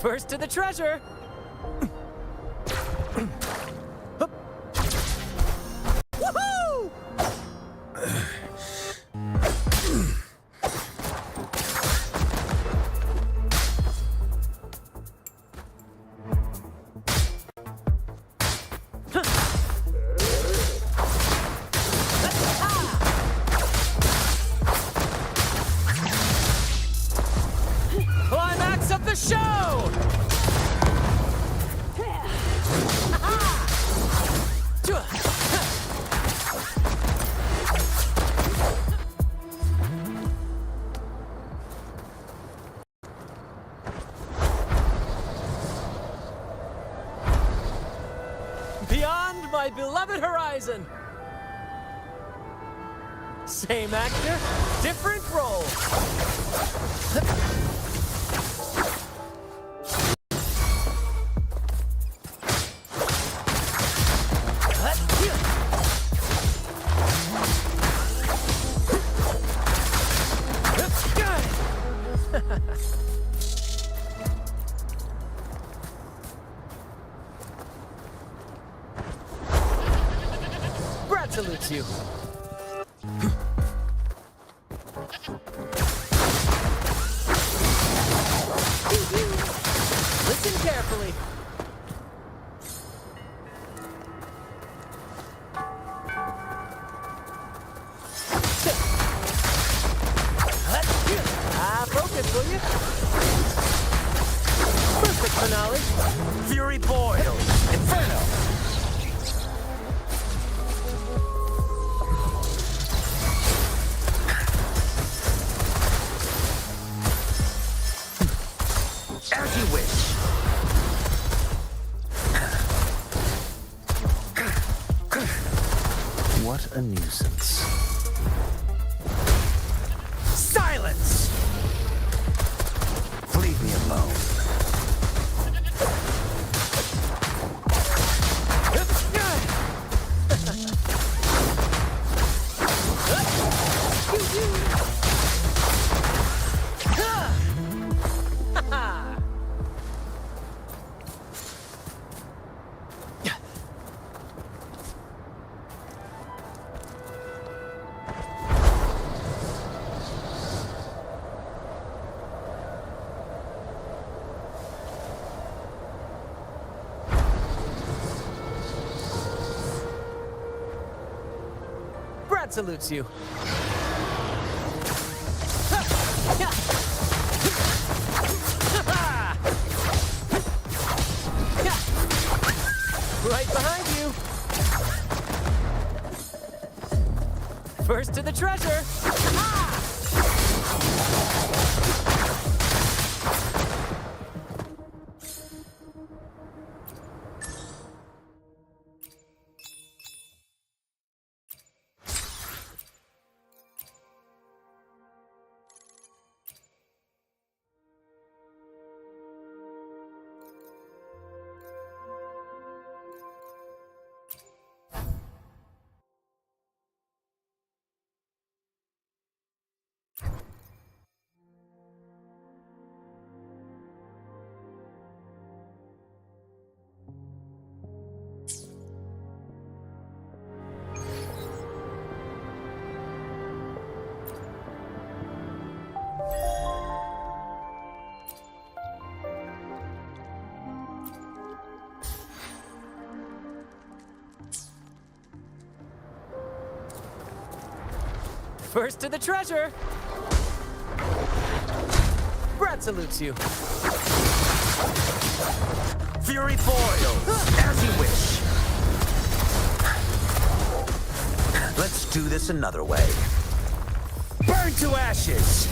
First to the treasure! Woohoo! Climax of the show! Beyond my beloved horizon! Same actor, different role. Brad salutes you. Listen carefully. Focus, will you? Perfect finale. Fury boils! Inferno! As you wish. What a nuisance. Silence! Leave me alone. Brad salutes you. Right behind you. First to the treasure. First to the treasure. Brad salutes you. Fury boils! As you wish. Let's do this another way. Burn to ashes!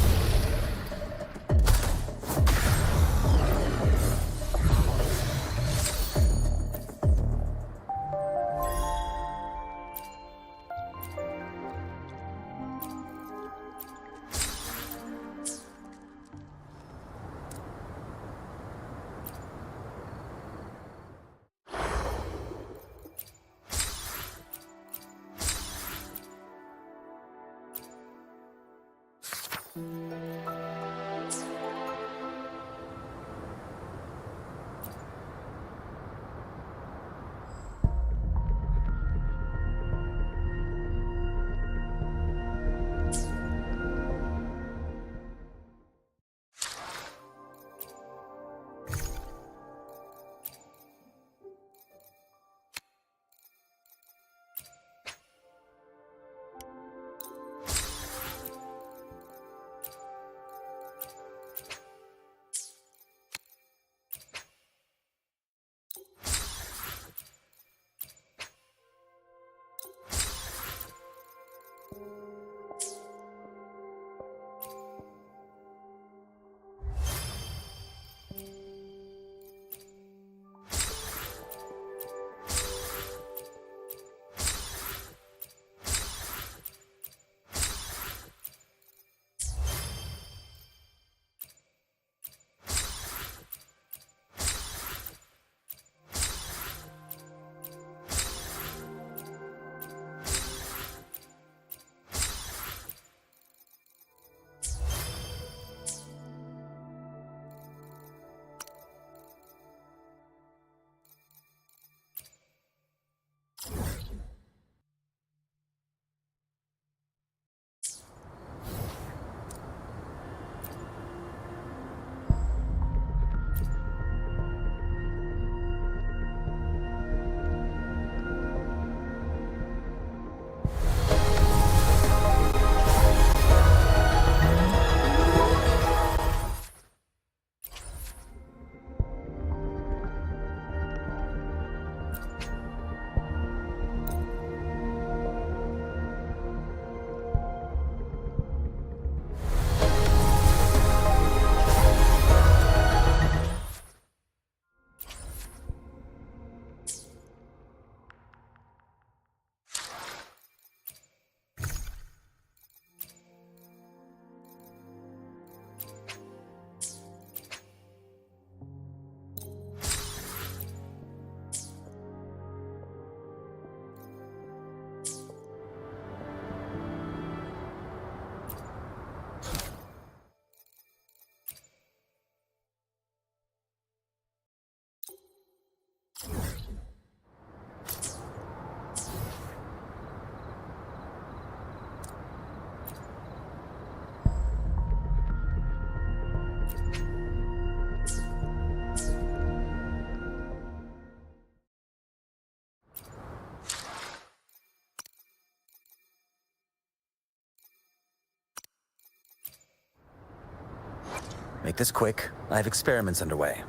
Make this quick. I have experiments underway.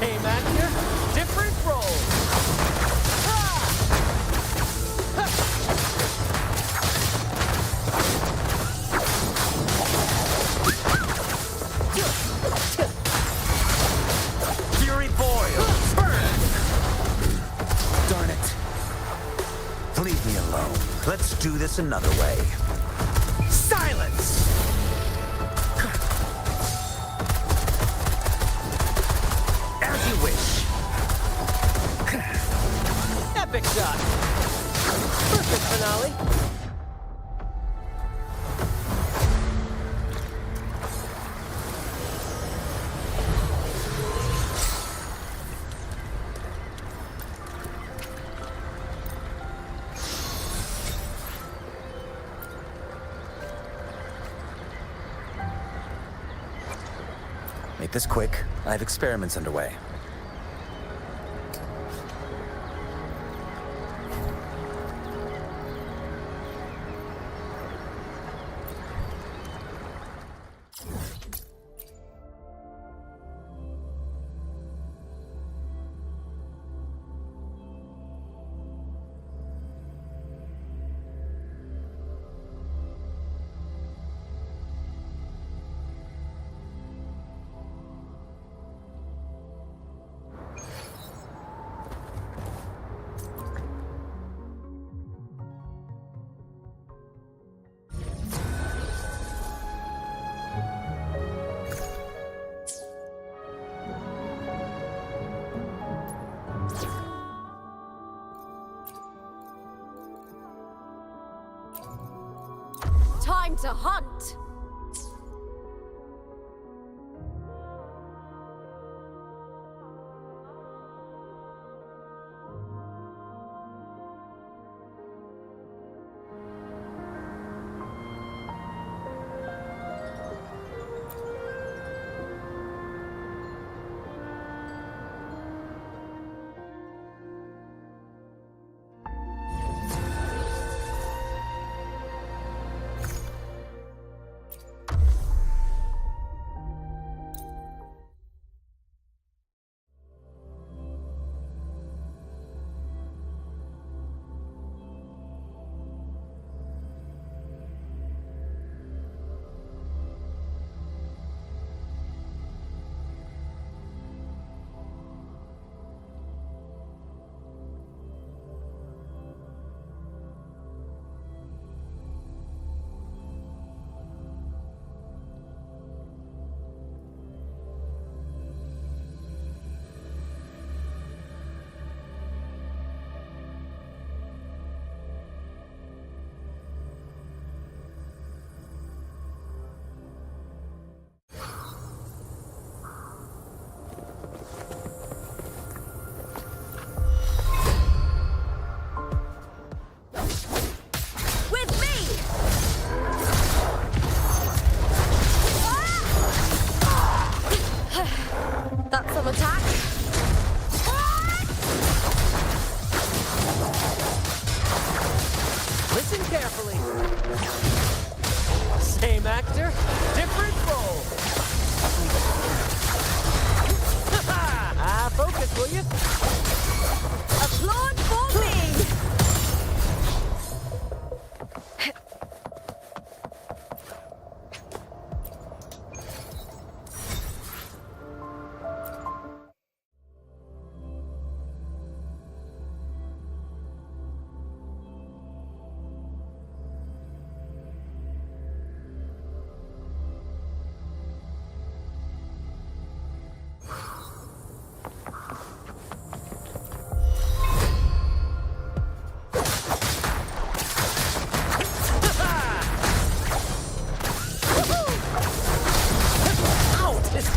Same actor, different role. Fury boils! Burn! Darn it. Leave me alone. Let's do this another way. Silence! As you wish. Epic shot. Perfect finale. Make this quick. I have experiments underway. Time to hunt! That's some attack. Listen carefully. Same actor, different role. Focus, will you? Applaud for me!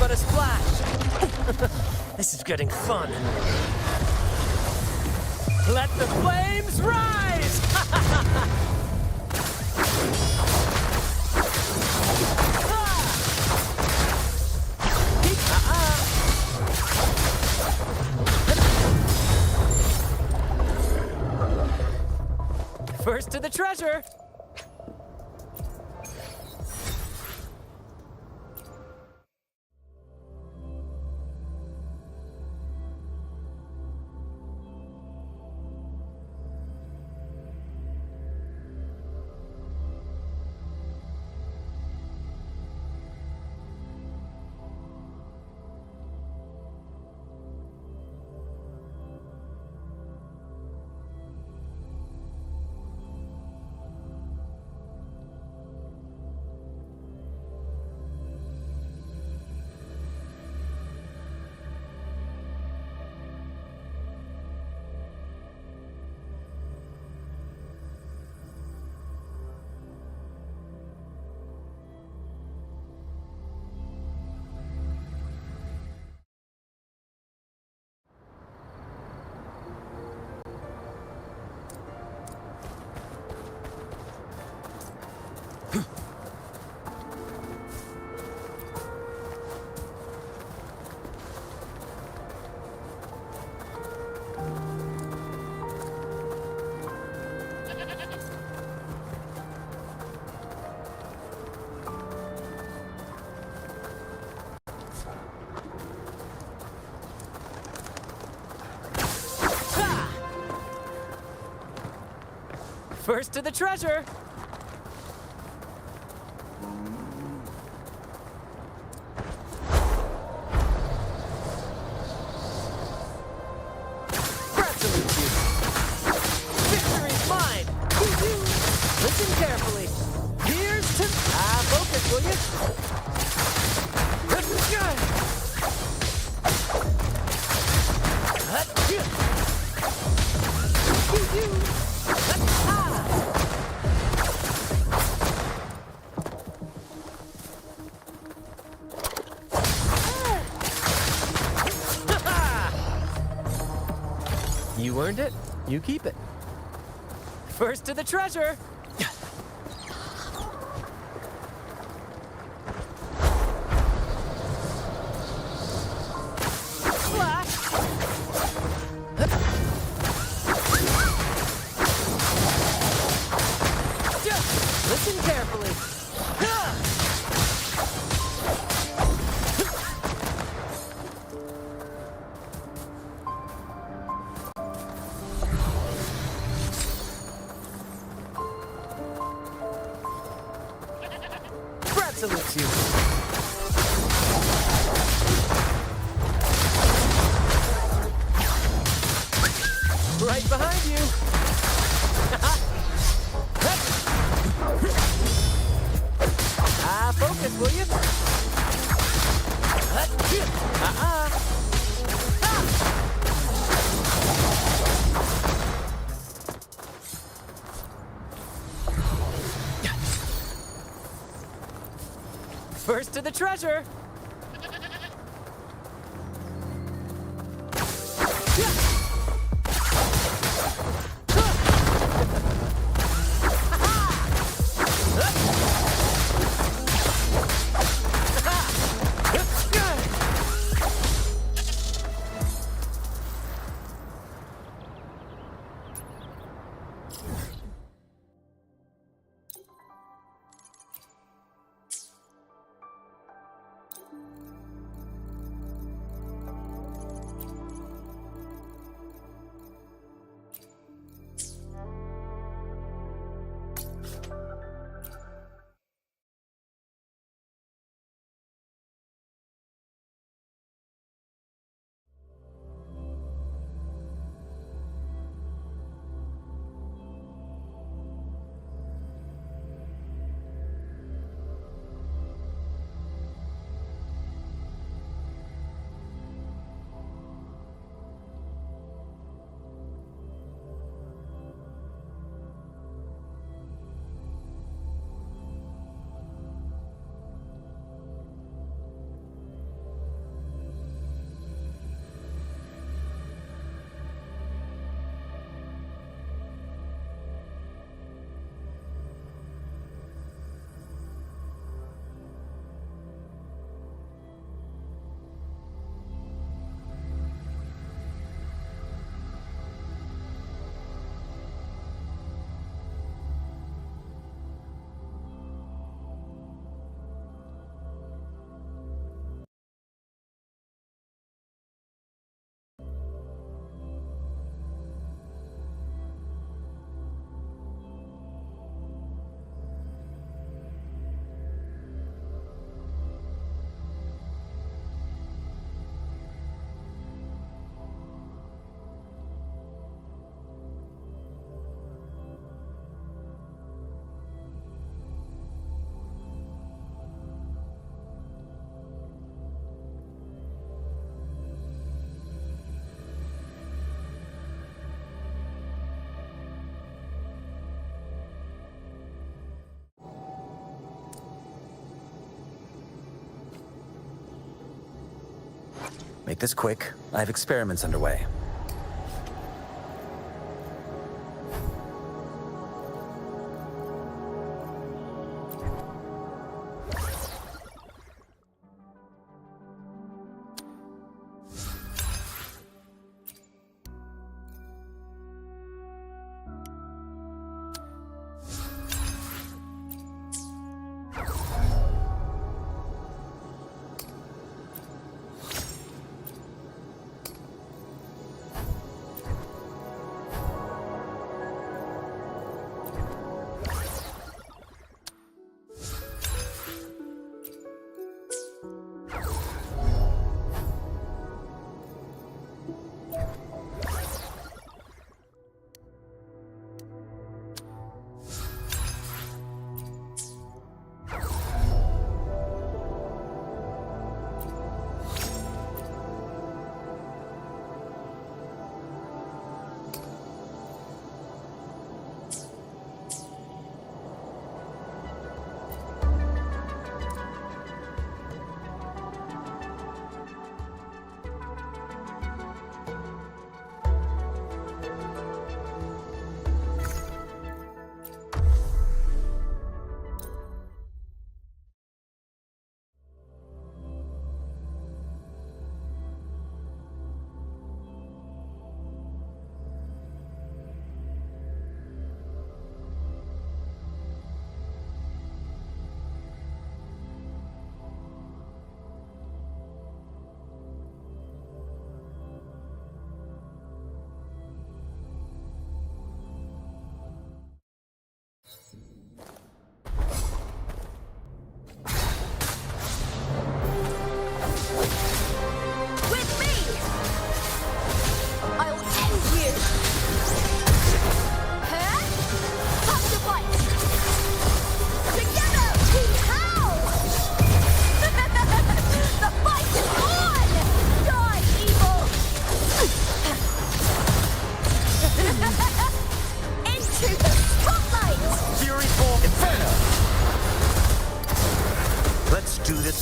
but a splash. This is getting fun. Let the flames rise! First to the treasure! First to the treasure! Absolute you! Victory's mine! Listen carefully. Here's to... focus, will you? You earned it, you keep it. First to the treasure! Listen carefully. Brad salutes you. Right behind you. Focus, will you? First to the treasure. Make this quick. I have experiments underway.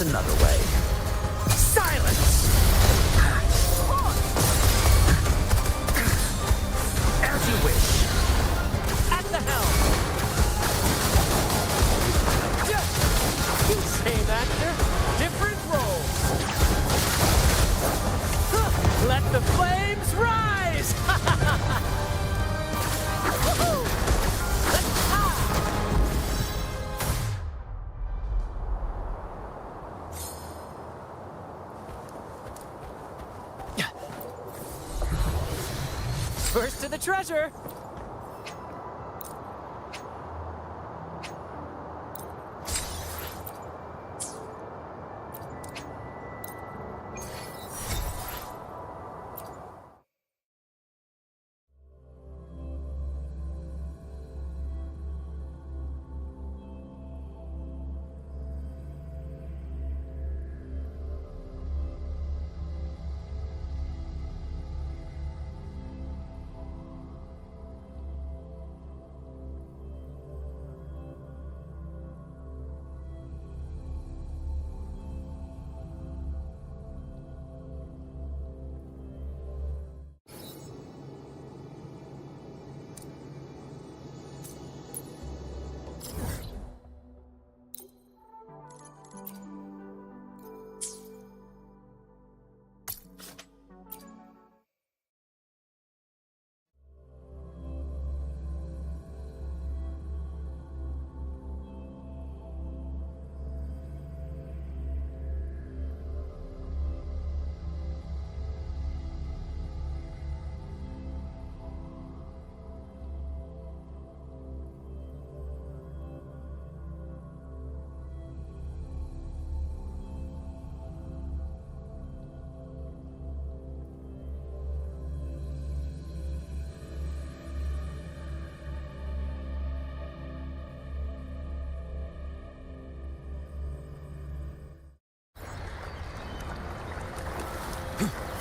Another way. Silence! As you wish. At the helm! Same actor, different roles. Let the flames rise! First to the treasure!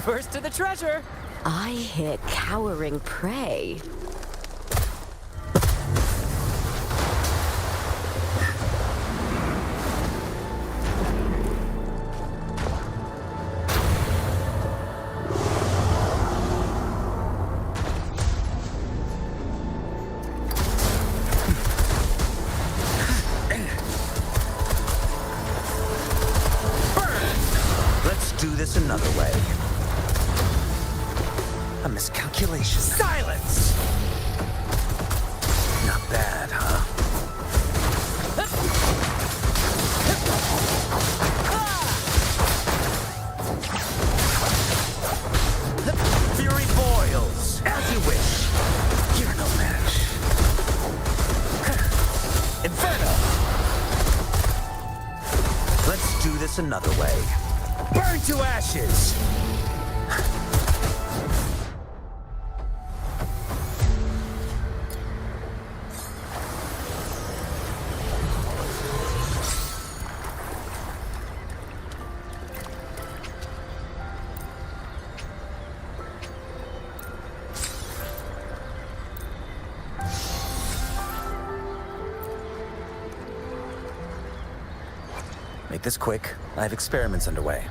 First to the treasure! I hear cowering prey. do this another way. A miscalculation. Silence! Not bad, huh? Fury boils, as you wish. You're no match. Inferno! Let's do this another way. Burn to ashes! Make this quick. I have experiments underway.